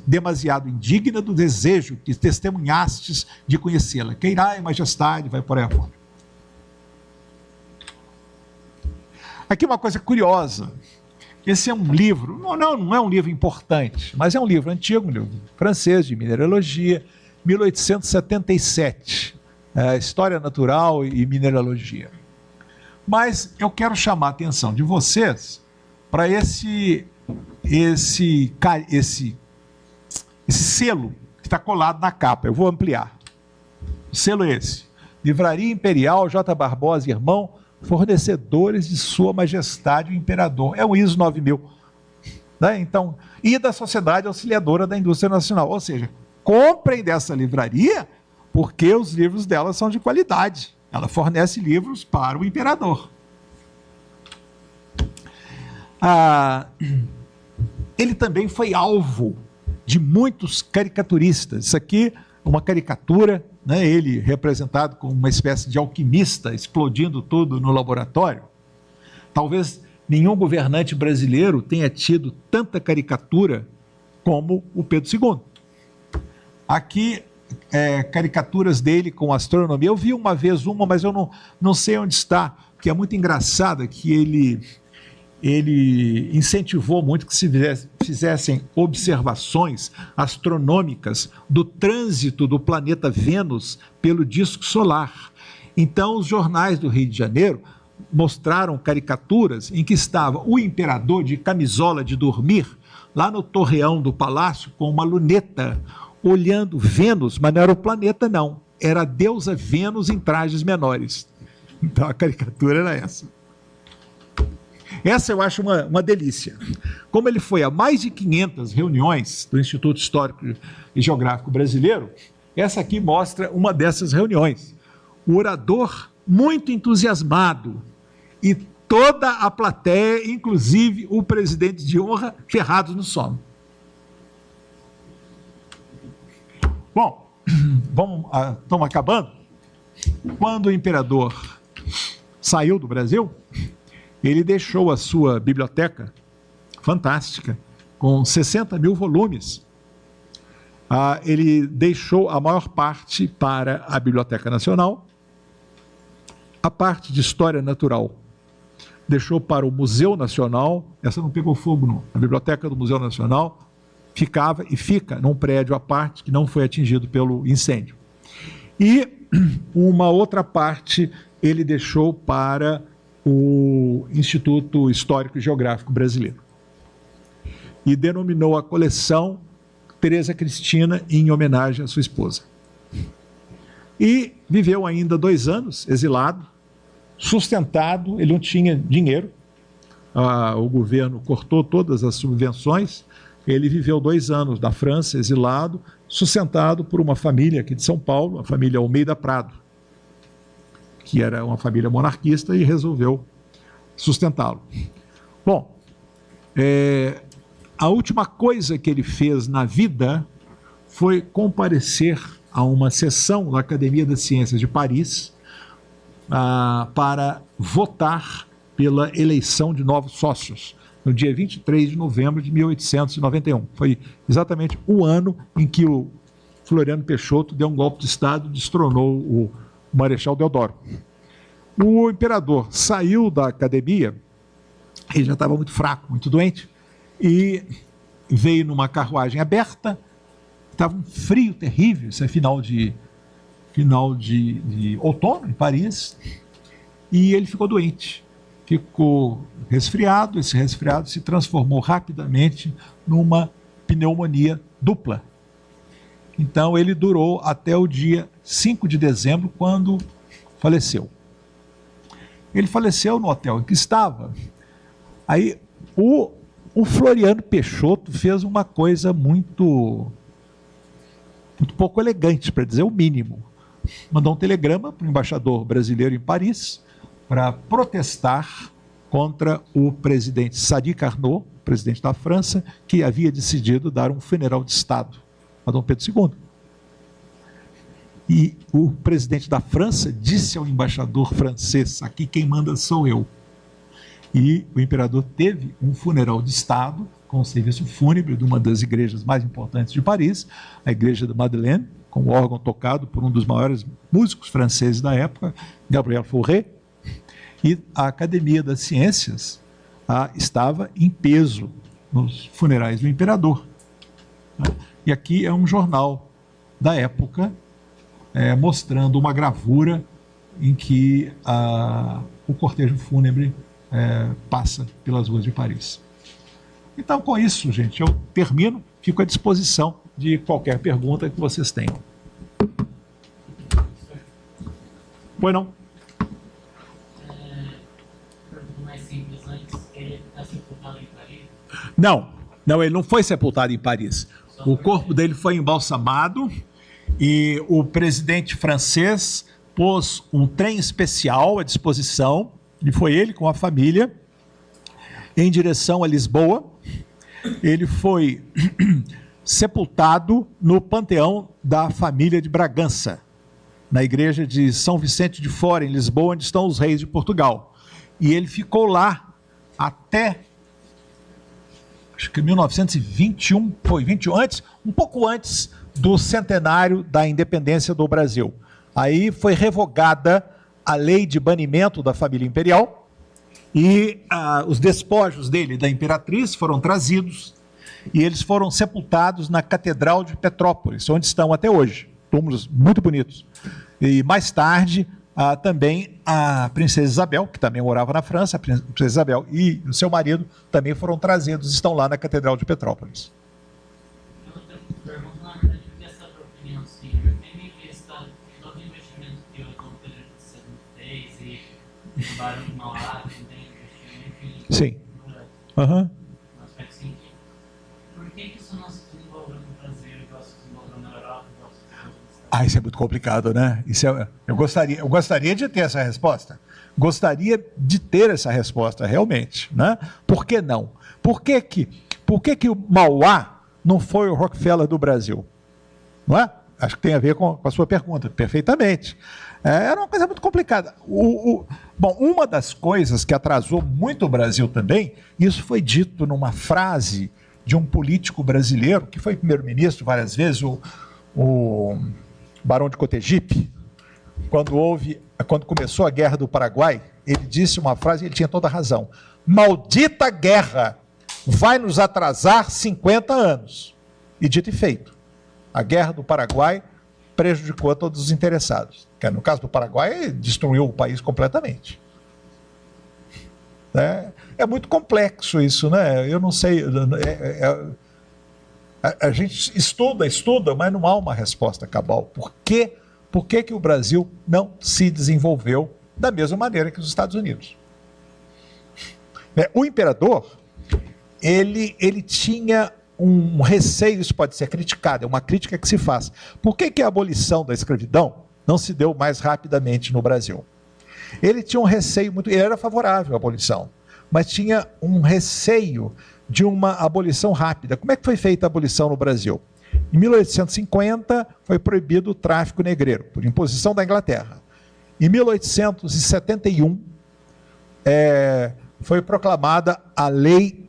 demasiado indigna do desejo que testemunhastes de conhecê-la. Queirai, majestade, vai por aí afora. Aqui uma coisa curiosa. Esse é um livro, não é um livro importante, mas é um livro antigo, um livro francês de mineralogia, 1877, História Natural e Mineralogia. Mas eu quero chamar a atenção de vocês para esse selo que está colado na capa. Eu vou ampliar. O selo é esse: Livraria Imperial J. Barbosa e Irmão, fornecedores de Sua Majestade o Imperador. É o ISO 9000. Né? Então, e da Sociedade Auxiliadora da Indústria Nacional. Ou seja, comprem dessa livraria porque os livros dela são de qualidade. Ela fornece livros para o imperador. Ele também foi alvo de muitos caricaturistas. Isso aqui é uma caricatura, né? Ele representado como uma espécie de alquimista, explodindo tudo no laboratório. Talvez nenhum governante brasileiro tenha tido tanta caricatura como o Pedro II. Aqui, caricaturas dele com astronomia. Eu vi uma vez uma, mas eu não sei onde está, que é muito engraçada, que ele incentivou muito que se fizessem observações astronômicas do trânsito do planeta Vênus pelo disco solar. Então, os jornais do Rio de Janeiro mostraram caricaturas em que estava o imperador de camisola de dormir, lá no torreão do palácio, com uma luneta, olhando Vênus, mas não era o planeta, não. Era a deusa Vênus em trajes menores. Então, a caricatura era essa. Essa eu acho uma delícia. Como ele foi a mais de 500 reuniões do Instituto Histórico e Geográfico Brasileiro, essa aqui mostra uma dessas reuniões. O orador muito entusiasmado e toda a plateia, inclusive o presidente de honra, ferrados no sono. Bom, estamos acabando. Quando o imperador saiu do Brasil, ele deixou a sua biblioteca fantástica, com 60 mil volumes. Ele deixou a maior parte para a Biblioteca Nacional, a parte de História Natural deixou para o Museu Nacional. Essa não pegou fogo, não. A Biblioteca do Museu Nacional ficava e fica num prédio à parte que não foi atingido pelo incêndio. E uma outra parte ele deixou para o Instituto Histórico e Geográfico Brasileiro. E denominou a coleção Teresa Cristina em homenagem à sua esposa. E viveu ainda 2 anos, exilado, sustentado, ele não tinha dinheiro, o governo cortou todas as subvenções, ele viveu 2 anos na França, exilado, sustentado por uma família aqui de São Paulo, a família Almeida Prado, que era uma família monarquista e resolveu sustentá-lo. Bom, a última coisa que ele fez na vida foi comparecer a uma sessão da Academia das Ciências de Paris para votar pela eleição de novos sócios, no dia 23 de novembro de 1891. Foi exatamente o ano em que o Floriano Peixoto deu um golpe de Estado e destronou o Marechal Deodoro. O imperador saiu da academia, ele já estava muito fraco, muito doente, e veio numa carruagem aberta, estava um frio terrível, isso é final de outono em Paris, e ele ficou doente, ficou resfriado, esse resfriado se transformou rapidamente numa pneumonia dupla. Então ele durou até o dia 5 de dezembro, quando faleceu. Ele faleceu no hotel em que estava. Aí o Floriano Peixoto fez uma coisa muito pouco elegante, para dizer o mínimo. Mandou um telegrama para o embaixador brasileiro em Paris para protestar contra o presidente Sadi Carnot, presidente da França, que havia decidido dar um funeral de Estado a Dom Pedro II. E o presidente da França disse ao embaixador francês, aqui quem manda sou eu. E o imperador teve um funeral de Estado, com o serviço fúnebre de uma das igrejas mais importantes de Paris, a Igreja da Madeleine, com o órgão tocado por um dos maiores músicos franceses da época, Gabriel Fauré, e a Academia das Ciências estava em peso nos funerais do imperador. E aqui é um jornal da época, mostrando uma gravura em que o cortejo fúnebre passa pelas ruas de Paris. Então, com isso, gente, eu termino, fico à disposição de qualquer pergunta que vocês tenham. Pois não? Pergunta mais simples antes, ele está sepultado em Paris? Não, ele não foi sepultado em Paris. O corpo dele foi embalsamado e o presidente francês pôs um trem especial à disposição, e foi ele com a família, em direção a Lisboa. Ele foi sepultado no panteão da família de Bragança, na igreja de São Vicente de Fora, em Lisboa, onde estão os reis de Portugal. E ele ficou lá até, acho que 1921, foi 21, um pouco antes do centenário da independência do Brasil. Aí foi revogada a lei de banimento da família imperial, e os despojos dele, da imperatriz, foram trazidos e eles foram sepultados na Catedral de Petrópolis, onde estão até hoje, túmulos muito bonitos. E mais tarde, também a princesa Isabel, que também morava na França, a princesa Isabel e o seu marido também foram trazidos, estão lá na Catedral de Petrópolis. Eu pergunto, na verdade, eu queria saber a opinião, sim, tendo em vista todo o investimento que o Dom Pedro II fez e o Barão de Mauá também investiu, enfim. Sim. Uhum. Um aspecto científico. Por que isso não se desenvolveu no Brasil, igual se desenvolveu na Europa, igual se desenvolveu nos Estados Unidos? Isso é muito complicado, né? Eu gostaria de ter essa resposta. Gostaria de ter essa resposta, realmente, né? Por que não? Por que o Mauá não foi o Rockefeller do Brasil? Não é? Acho que tem a ver com a sua pergunta, perfeitamente. Era uma coisa muito complicada. Bom, uma das coisas que atrasou muito o Brasil também, isso foi dito numa frase de um político brasileiro, que foi primeiro-ministro várias vezes, o Barão de Cotegipe, quando começou a Guerra do Paraguai, ele disse uma frase, ele tinha toda a razão: maldita guerra vai nos atrasar 50 anos. E dito e feito, a Guerra do Paraguai prejudicou a todos os interessados. No caso do Paraguai, destruiu o país completamente. É muito complexo isso, né? Eu não sei. A gente estuda, mas não há uma resposta cabal. Por que o Brasil não se desenvolveu da mesma maneira que os Estados Unidos? O imperador, ele tinha um receio, isso pode ser criticado, é uma crítica que se faz. Por que a abolição da escravidão não se deu mais rapidamente no Brasil? Ele tinha um receio muito, ele era favorável à abolição, mas tinha um receio de uma abolição rápida. Como é que foi feita a abolição no Brasil? Em 1850 foi proibido o tráfico negreiro, por imposição da Inglaterra. Em 1871 foi proclamada a lei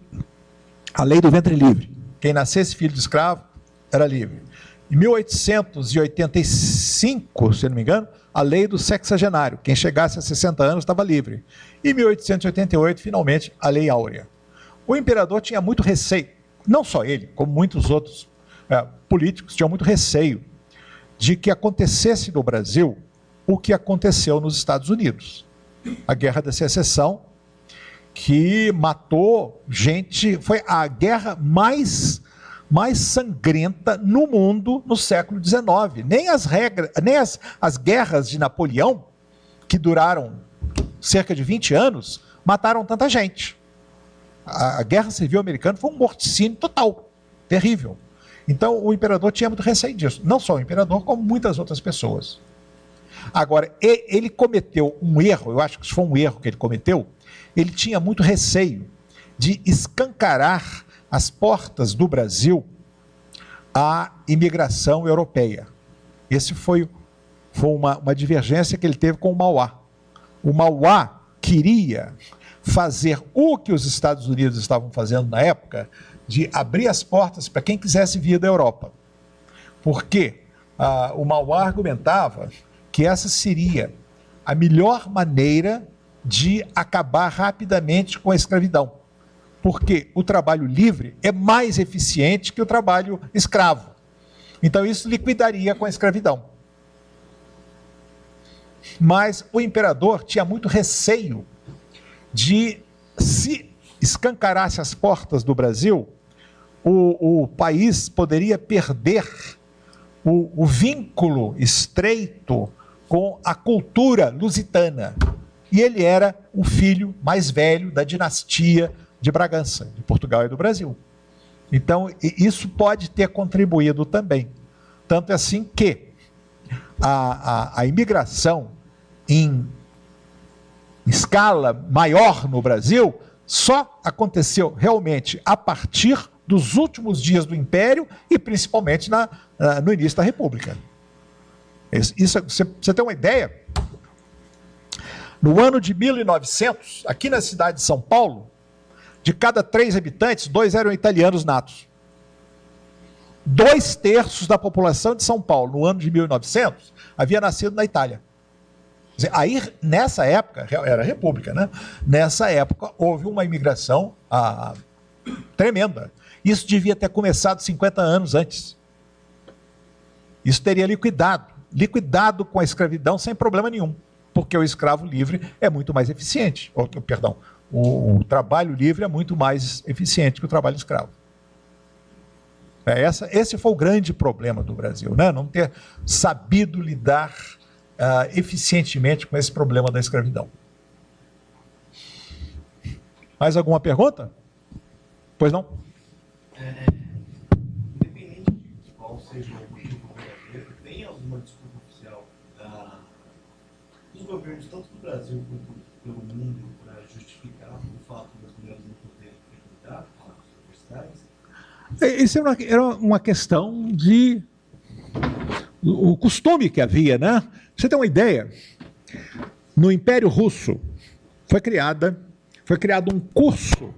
do ventre livre. Quem nascesse filho de escravo era livre. Em 1885, se não me engano, a lei do sexagenário. Quem chegasse a 60 anos estava livre. Em 1888, finalmente, a lei áurea. O imperador tinha muito receio, não só ele, como muitos outros políticos tinham muito receio de que acontecesse no Brasil o que aconteceu nos Estados Unidos. A Guerra da Secessão, que matou gente, foi a guerra mais sangrenta no mundo no século XIX. Nem as guerras de Napoleão, que duraram cerca de 20 anos, mataram tanta gente. A Guerra Civil Americana foi um morticínio total, terrível. Então o imperador tinha muito receio disso. Não só o imperador, como muitas outras pessoas. Agora, ele cometeu um erro, eu acho que isso foi um erro que ele cometeu. Ele tinha muito receio de escancarar as portas do Brasil a imigração europeia. Esse foi uma divergência que ele teve com o Mauá. O Mauá queria fazer o que os Estados Unidos estavam fazendo na época, de abrir as portas para quem quisesse vir da Europa. Porque o Mauá argumentava que essa seria a melhor maneira de acabar rapidamente com a escravidão. Porque o trabalho livre é mais eficiente que o trabalho escravo. Então isso liquidaria com a escravidão. Mas o imperador tinha muito receio de, se escancarasse as portas do Brasil, o país poderia perder o vínculo estreito com a cultura lusitana. E ele era o filho mais velho da dinastia de Bragança, de Portugal e do Brasil. Então, isso pode ter contribuído também. Tanto é assim que a imigração em escala maior no Brasil só aconteceu realmente a partir dos últimos dias do Império e principalmente no início da República. Você tem uma ideia? No ano de 1900, aqui na cidade de São Paulo, de cada 3 habitantes, 2 eram italianos natos. 2/3 da população de São Paulo, no ano de 1900, havia nascido na Itália. Quer dizer, aí, nessa época, era a República, né? Nessa época, houve uma imigração tremenda. Isso devia ter começado 50 anos antes. Isso teria liquidado com a escravidão sem problema nenhum, porque o escravo livre é muito mais eficiente. O trabalho livre é muito mais eficiente que o trabalho escravo. Esse foi o grande problema do Brasil, né? Não ter sabido lidar eficientemente com esse problema da escravidão. Mais alguma pergunta? Pois não? Independente de qual seja o motivo verdadeiro, tem alguma desculpa oficial dos governos, tanto do Brasil quanto pelo mundo, para justificar o fato das mulheres não poderem frequentar as universidades? Isso era uma questão de o costume que havia, né? Você tem uma ideia? No Império Russo foi criado um curso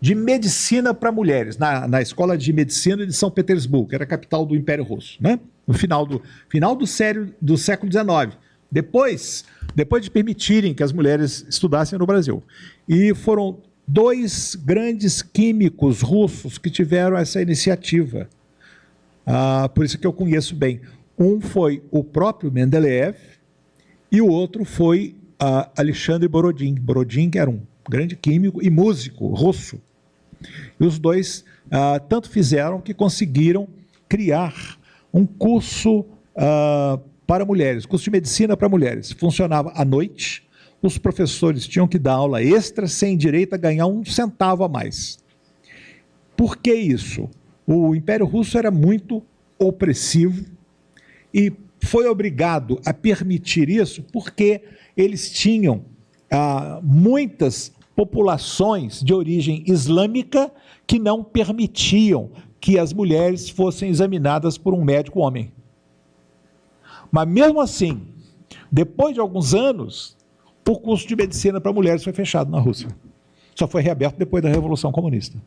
de medicina para mulheres na Escola de Medicina de São Petersburgo, que era a capital do Império Russo, né? No final do século XIX. Depois de permitirem que as mulheres estudassem no Brasil. E foram 2 grandes químicos russos que tiveram essa iniciativa. Por isso que eu conheço bem. Um foi o próprio Mendeleev e o outro foi Alexandre Borodin. Borodin, que era um grande químico e músico russo. E os dois tanto fizeram que conseguiram criar um curso para mulheres, curso de medicina para mulheres. Funcionava à noite, os professores tinham que dar aula extra sem direito a ganhar 1 centavo a mais. Por que isso? O Império Russo era muito opressivo e foi obrigado a permitir isso porque eles tinham muitas populações de origem islâmica que não permitiam que as mulheres fossem examinadas por um médico homem. Mas mesmo assim, depois de alguns anos, o curso de medicina para mulheres foi fechado na Rússia. Só foi reaberto depois da Revolução Comunista.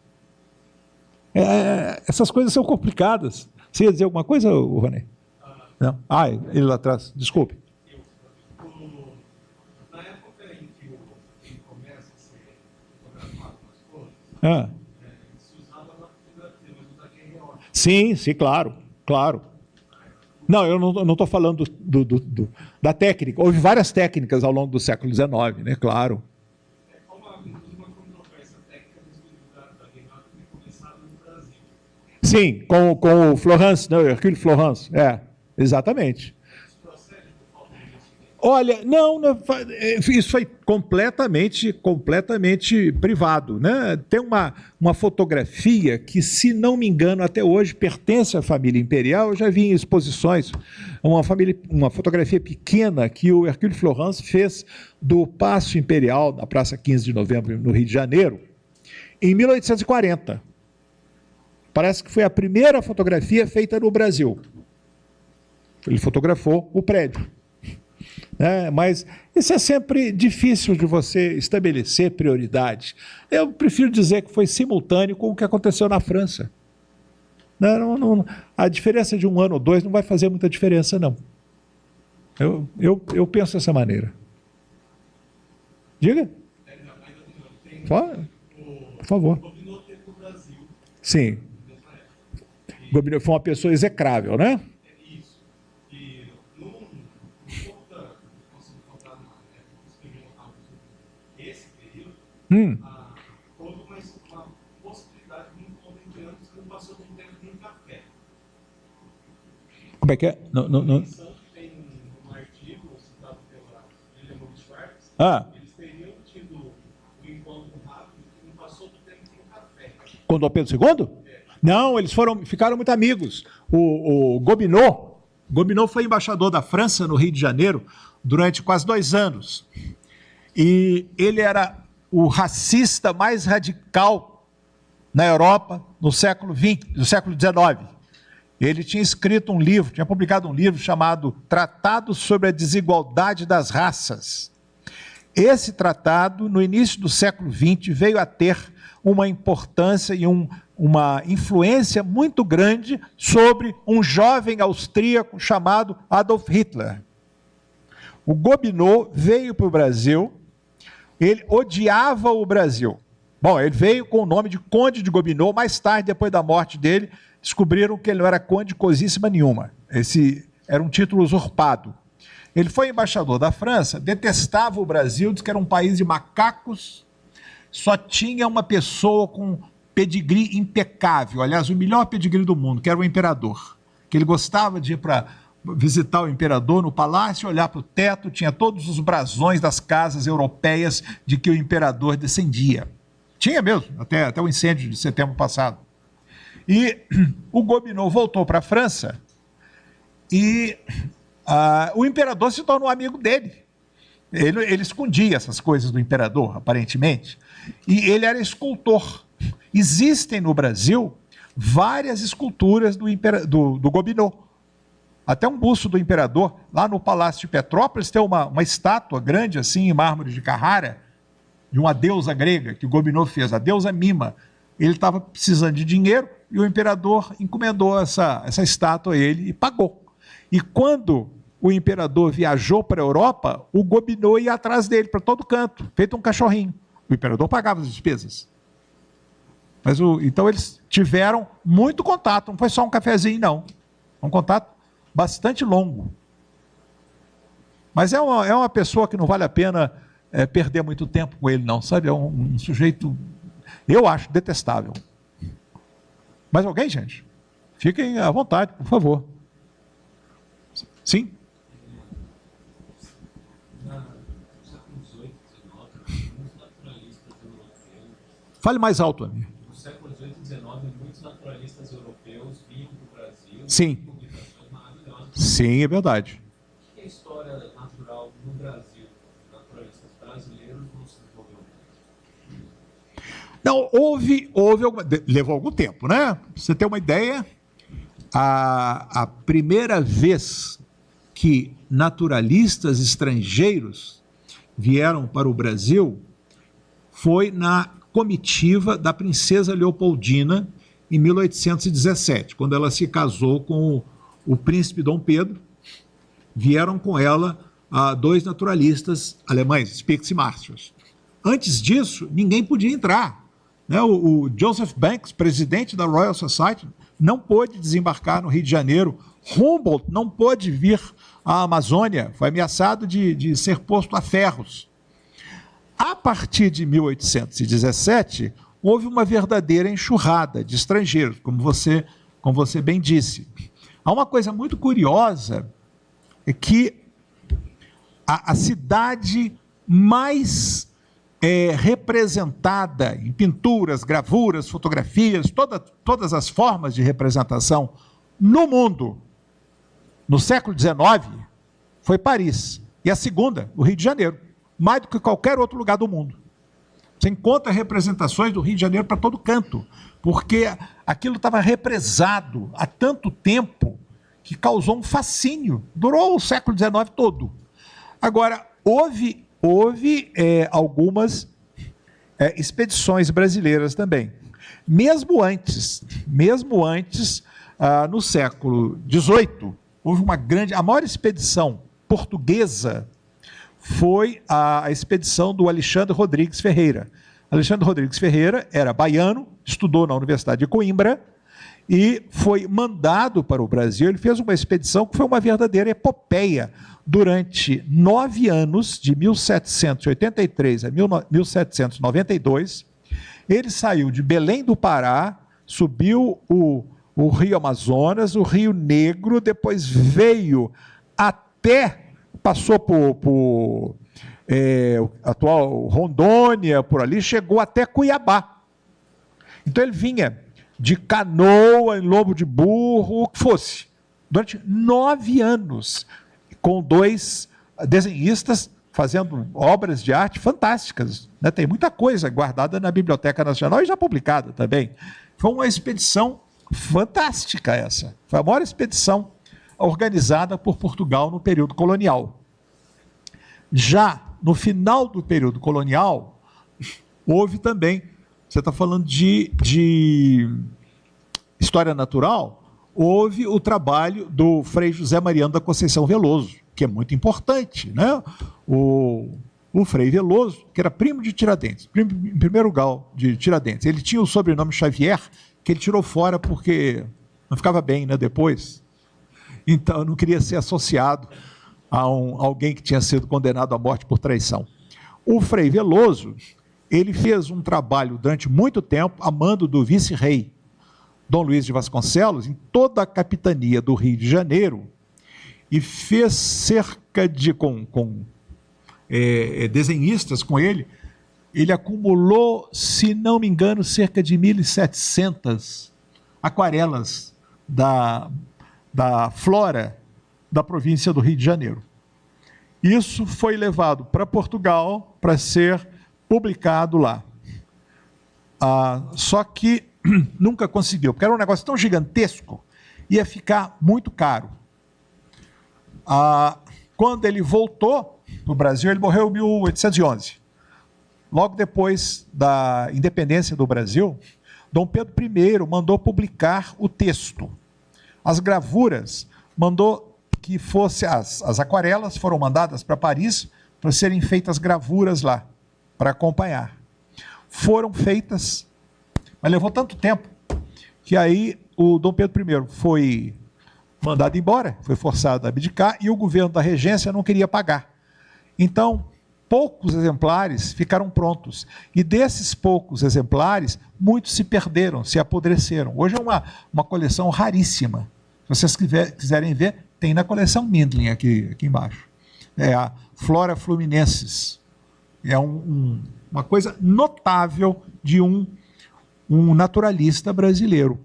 Essas coisas são complicadas. Você ia dizer alguma coisa, Rony? Não? Ele lá atrás, desculpe. Na época em que ele começa a ser fotografado nas cores, se usava na fotografia, mas usa aqui é ótimo. Sim, claro. Não, eu não estou falando da técnica. Houve várias técnicas ao longo do século XIX, né? Claro. Uma controvérsia técnica da Guerra que começaram no Brasil. Sim, com o Florence, né? Hercule Florence. Exatamente. Isso procede por falta de investimento? Olha, não, isso foi completamente privado, né? Tem uma fotografia que, se não me engano, até hoje pertence à família imperial. Eu já vi em exposições uma fotografia pequena que o Hercule Florence fez do Paço Imperial, na Praça 15 de Novembro, no Rio de Janeiro, em 1840. Parece que foi a primeira fotografia feita no Brasil. Ele fotografou o prédio. Mas isso é sempre difícil de você estabelecer prioridades. Eu prefiro dizer que foi simultâneo com o que aconteceu na França. A diferença de 1 ano ou 2 não vai fazer muita diferença, não. Eu penso dessa maneira. Diga. Por favor. Sim. Gobineau foi uma pessoa execrável, né? Isso. E no importante, consigo contar esse período, houve uma possibilidade de um encontro entre ambos que não passou de um tempo de um café. Como é que é? Tem um artigo citado pela William Schwartz. Eles teriam tido um encontro rápido que não passou do tempo de um café. Com Dom Pedro II? Não, eles ficaram muito amigos. O Gobineau foi embaixador da França no Rio de Janeiro durante quase 2 anos. E ele era o racista mais radical na Europa no século XIX. Ele tinha escrito um livro, tinha publicado um livro chamado Tratado sobre a Desigualdade das Raças. Esse tratado, no início do século XX, veio a ter uma importância e uma influência muito grande sobre um jovem austríaco chamado Adolf Hitler. O Gobineau veio para o Brasil, ele odiava o Brasil. Bom, ele veio com o nome de Conde de Gobineau, mais tarde, depois da morte dele, descobriram que ele não era conde de coisíssima nenhuma. Esse era um título usurpado. Ele foi embaixador da França, detestava o Brasil, disse que era um país de macacos, só tinha uma pessoa com pedigree impecável, aliás, o melhor pedigree do mundo, que era o imperador, que ele gostava de ir para visitar o imperador no palácio, olhar para o teto, tinha todos os brasões das casas europeias de que o imperador descendia. Tinha mesmo, até o incêndio de setembro passado. E o Gobineau voltou para a França e o imperador se tornou amigo dele. Ele escondia essas coisas do imperador, aparentemente, e ele era escultor. Existem no Brasil várias esculturas do Gobineau. Até um busto do imperador, lá no Palácio de Petrópolis, tem uma estátua grande assim, em mármore de Carrara, de uma deusa grega que o Gobineau fez, a deusa Mima. Ele estava precisando de dinheiro e o imperador encomendou essa estátua a ele e pagou. E quando o imperador viajou para a Europa, o Gobineau ia atrás dele, para todo canto, feito um cachorrinho. O imperador pagava as despesas. Então eles tiveram muito contato, não foi só um cafezinho, não. Um contato bastante longo. Mas é uma pessoa que não vale a pena perder muito tempo com ele, não, sabe? É um sujeito, eu acho, detestável. Mais alguém, gente? Fiquem à vontade, por favor. Sim? Fale mais alto, amigo. No século XVIII e XIX, muitos naturalistas europeus vinham para o Brasil. Sim. Publicações maravilhosas. Sim, é verdade. O que é a história natural no Brasil? Naturalistas brasileiros não se desenvolveu muito. Não, houve levou algum tempo, né? Pra você ter uma ideia, a primeira vez que naturalistas estrangeiros vieram para o Brasil foi na comitiva da princesa Leopoldina em 1817, quando ela se casou com o príncipe Dom Pedro. Vieram com ela 2 naturalistas alemães, Spix e Martius. Antes disso, ninguém podia entrar, né? O Joseph Banks, presidente da Royal Society, não pôde desembarcar no Rio de Janeiro. Humboldt não pôde vir à Amazônia, foi ameaçado de ser posto a ferros. A partir de 1817, houve uma verdadeira enxurrada de estrangeiros, como você bem disse. Há uma coisa muito curiosa, é que a cidade mais representada em pinturas, gravuras, fotografias, todas as formas de representação no mundo, no século XIX, foi Paris. E a segunda, o Rio de Janeiro. Mais do que qualquer outro lugar do mundo. Você encontra representações do Rio de Janeiro para todo canto, porque aquilo estava represado há tanto tempo que causou um fascínio, durou o século XIX todo. Agora, houve algumas expedições brasileiras também. Mesmo antes, no século XVIII, houve a maior expedição portuguesa foi a expedição do Alexandre Rodrigues Ferreira. Alexandre Rodrigues Ferreira era baiano, estudou na Universidade de Coimbra e foi mandado para o Brasil. Ele fez uma expedição que foi uma verdadeira epopeia. Durante 9 anos, de 1783 a 1792, ele saiu de Belém do Pará, subiu o Rio Amazonas, o Rio Negro, depois veio passou por atual Rondônia, por ali, chegou até Cuiabá. Então ele vinha de canoa, em lombo de burro, o que fosse, durante 9 anos, com 2 desenhistas fazendo obras de arte fantásticas. Né? Tem muita coisa guardada na Biblioteca Nacional e já publicada também. Foi uma expedição fantástica essa. Foi a maior expedição organizada por Portugal no período colonial. Já no final do período colonial, houve também, você está falando de história natural, houve o trabalho do Frei José Mariano da Conceição Veloso, que é muito importante, né? O Frei Veloso, que era primo de Tiradentes, em primeiro grau de Tiradentes. Ele tinha o sobrenome Xavier, que ele tirou fora porque não ficava bem, né, depois. Então, não queria ser associado a alguém que tinha sido condenado à morte por traição. O Frei Veloso, ele fez um trabalho durante muito tempo, a mando do vice-rei Dom Luiz de Vasconcelos, em toda a capitania do Rio de Janeiro, e fez cerca de, desenhistas com ele acumulou, se não me engano, cerca de 1.700 aquarelas da flora da província do Rio de Janeiro. Isso foi levado para Portugal para ser publicado lá. Só que nunca conseguiu, porque era um negócio tão gigantesco, ia ficar muito caro. Quando ele voltou no Brasil, ele morreu em 1811. Logo depois da independência do Brasil, Dom Pedro I mandou publicar o texto. As gravuras, mandou que fosse, as aquarelas foram mandadas para Paris para serem feitas gravuras lá, para acompanhar. Foram feitas, mas levou tanto tempo, que aí o Dom Pedro I foi mandado embora, foi forçado a abdicar, e o governo da regência não queria pagar. Então, poucos exemplares ficaram prontos. E desses poucos exemplares, muitos se perderam, se apodreceram. Hoje é uma coleção raríssima. Se vocês quiserem ver, tem na coleção Mindlin aqui embaixo. É a Flora Fluminensis. É uma coisa notável de um naturalista brasileiro.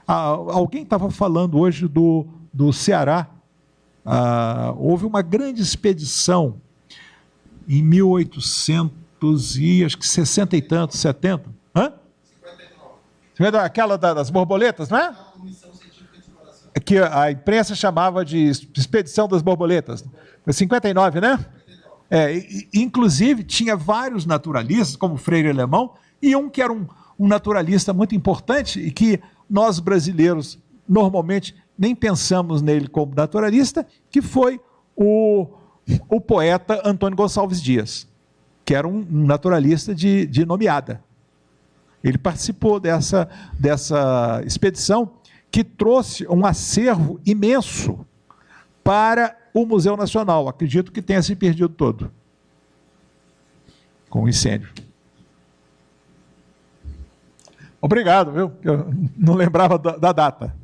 Alguém estava falando hoje do Ceará. Houve uma grande expedição em 1860 e tantos, 70. Hã? 59. Aquela das borboletas, não é? Que a imprensa chamava de expedição das borboletas. Foi 59, né? Inclusive, tinha vários naturalistas, como Freire Alemão, e um que era um naturalista muito importante, e que nós brasileiros, normalmente, nem pensamos nele como naturalista, que foi o poeta Antônio Gonçalves Dias, que era um naturalista de nomeada. Ele participou dessa expedição, que trouxe um acervo imenso para o Museu Nacional. Acredito que tenha se perdido todo com o incêndio. Obrigado, viu? Eu não lembrava da data.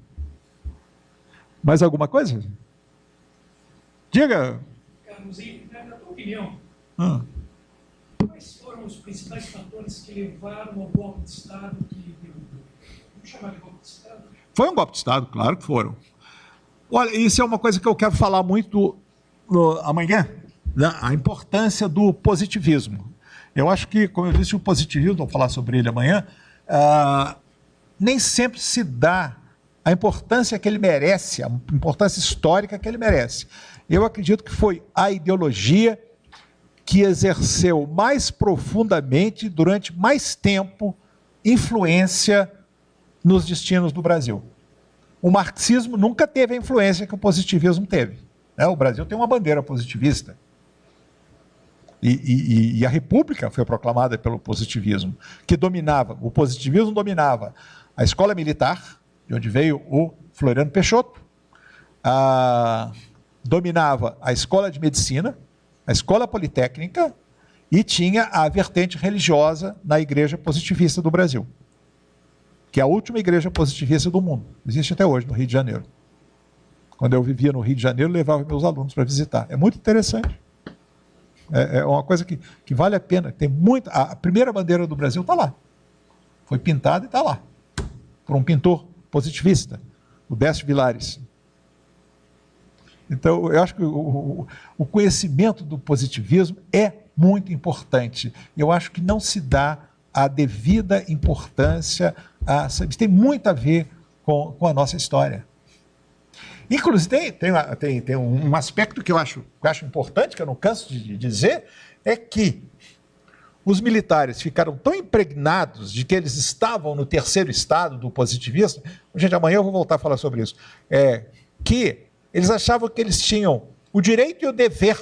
Mais alguma coisa? Diga. Carlos, na tua opinião, quais foram os principais fatores que levaram ao golpe de Estado vamos chamar de golpe de Estado? Foi um golpe de Estado, claro que foram. Olha, isso é uma coisa que eu quero falar muito amanhã, né? A importância do positivismo. Eu acho que, como eu disse, o positivismo, vou falar sobre ele amanhã, nem sempre se dá a importância que ele merece, a importância histórica que ele merece. Eu acredito que foi a ideologia que exerceu mais profundamente, durante mais tempo, influência nos destinos do Brasil. O marxismo nunca teve a influência que o positivismo teve. O Brasil tem uma bandeira positivista. E a República foi proclamada pelo positivismo, que dominava, o positivismo dominava a escola militar, de onde veio o Floriano Peixoto, dominava a escola de medicina, a escola politécnica, e tinha a vertente religiosa na igreja positivista do Brasil, que é a última igreja positivista do mundo, existe até hoje no Rio de Janeiro. Quando eu vivia no Rio de Janeiro, eu levava meus alunos para visitar. É muito interessante. É uma coisa que vale a pena. Tem muito. A primeira bandeira do Brasil está lá. Foi pintada e está lá. Por um pintor positivista, o Décio Vilares. Então, eu acho que o conhecimento do positivismo é muito importante. Eu acho que não se dá a devida importância. Tem muito a ver com a nossa história. Inclusive, tem um aspecto que eu acho importante, que eu não canso de dizer, é que os militares ficaram tão impregnados de que eles estavam no terceiro estado do positivismo. Gente, amanhã eu vou voltar a falar sobre isso. Que eles achavam que eles tinham o direito e o dever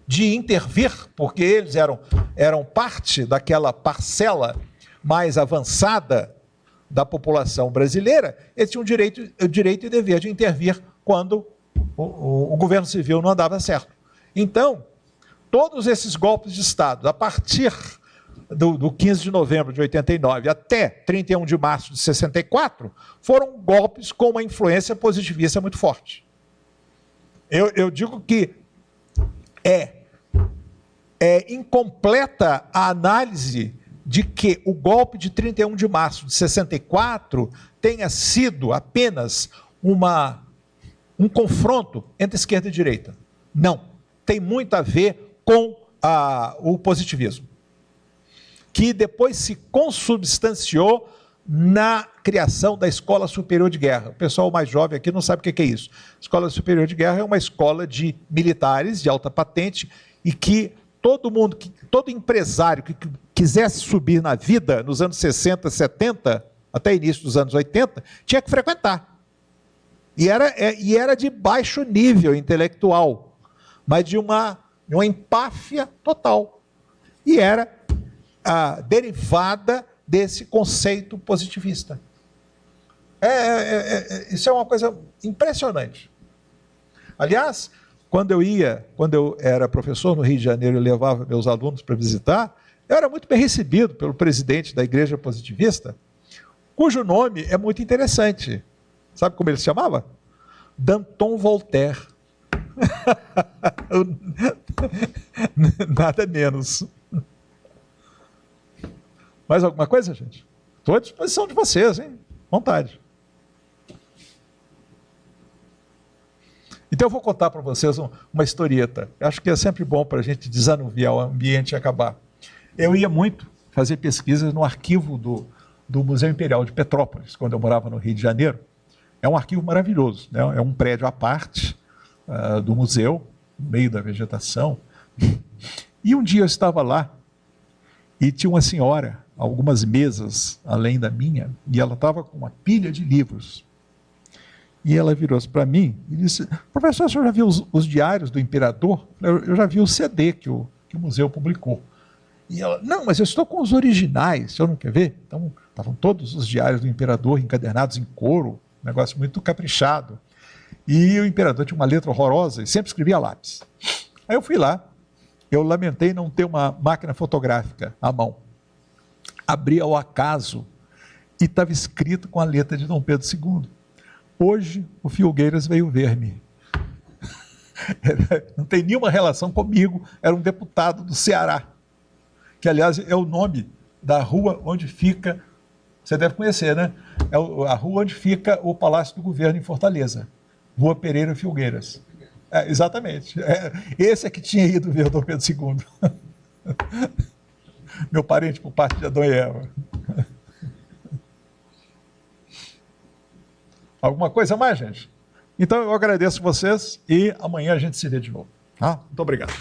de intervir, porque eles eram parte daquela parcela mais avançada da população brasileira. Eles tinham o direito e o dever de intervir quando o governo civil não andava certo. Então, todos esses golpes de Estado, a partir do 15 de novembro de 89 até 31 de março de 64, foram golpes com uma influência positivista muito forte. Eu digo que é incompleta a análise de que o golpe de 31 de março de 64 tenha sido apenas um confronto entre esquerda e direita. Não. Tem muito a ver com o positivismo, que depois se consubstanciou na criação da Escola Superior de Guerra. O pessoal mais jovem aqui não sabe o que é isso. Escola Superior de Guerra é uma escola de militares de alta patente e que todo empresário que quisesse subir na vida nos anos 60, 70, até início dos anos 80, tinha que frequentar. E era de baixo nível intelectual, mas de uma empáfia total. E era derivada desse conceito positivista. Isso é uma coisa impressionante. Aliás, quando eu era professor no Rio de Janeiro e levava meus alunos para visitar, eu era muito bem recebido pelo presidente da igreja positivista, cujo nome é muito interessante. Sabe como ele se chamava? Danton Voltaire. Nada menos. Mais alguma coisa, gente? Estou à disposição de vocês, hein? Vontade. Então eu vou contar para vocês uma historieta. Acho que é sempre bom para a gente desanuviar o ambiente e acabar. Eu ia muito fazer pesquisas no arquivo do Museu Imperial de Petrópolis, quando eu morava no Rio de Janeiro. É um arquivo maravilhoso, né? É um prédio à parte do museu, no meio da vegetação. E um dia eu estava lá e tinha uma senhora, algumas mesas além da minha, e ela estava com uma pilha de livros. E ela virou-se para mim e disse: professor, o senhor já viu os diários do imperador? Eu já vi o CD que o museu publicou. E ela: não, mas eu estou com os originais, o senhor não quer ver? Então, estavam todos os diários do imperador encadernados em couro, um negócio muito caprichado. E o imperador tinha uma letra horrorosa e sempre escrevia a lápis. Aí eu fui lá, eu lamentei não ter uma máquina fotográfica à mão. Abri ao acaso e estava escrito com a letra de Dom Pedro II. Hoje o Filgueiras veio ver-me. Não tem nenhuma relação comigo, era um deputado do Ceará, que aliás é o nome da rua onde fica, você deve conhecer, né? É a rua onde fica o Palácio do Governo em Fortaleza, Rua Pereira Filgueiras. Exatamente, esse é que tinha ido ver o Dom Pedro II. meu parente por parte de Adão e Eva. Alguma coisa mais, gente? Então eu agradeço vocês e amanhã a gente se vê de novo. Tá? Muito obrigado.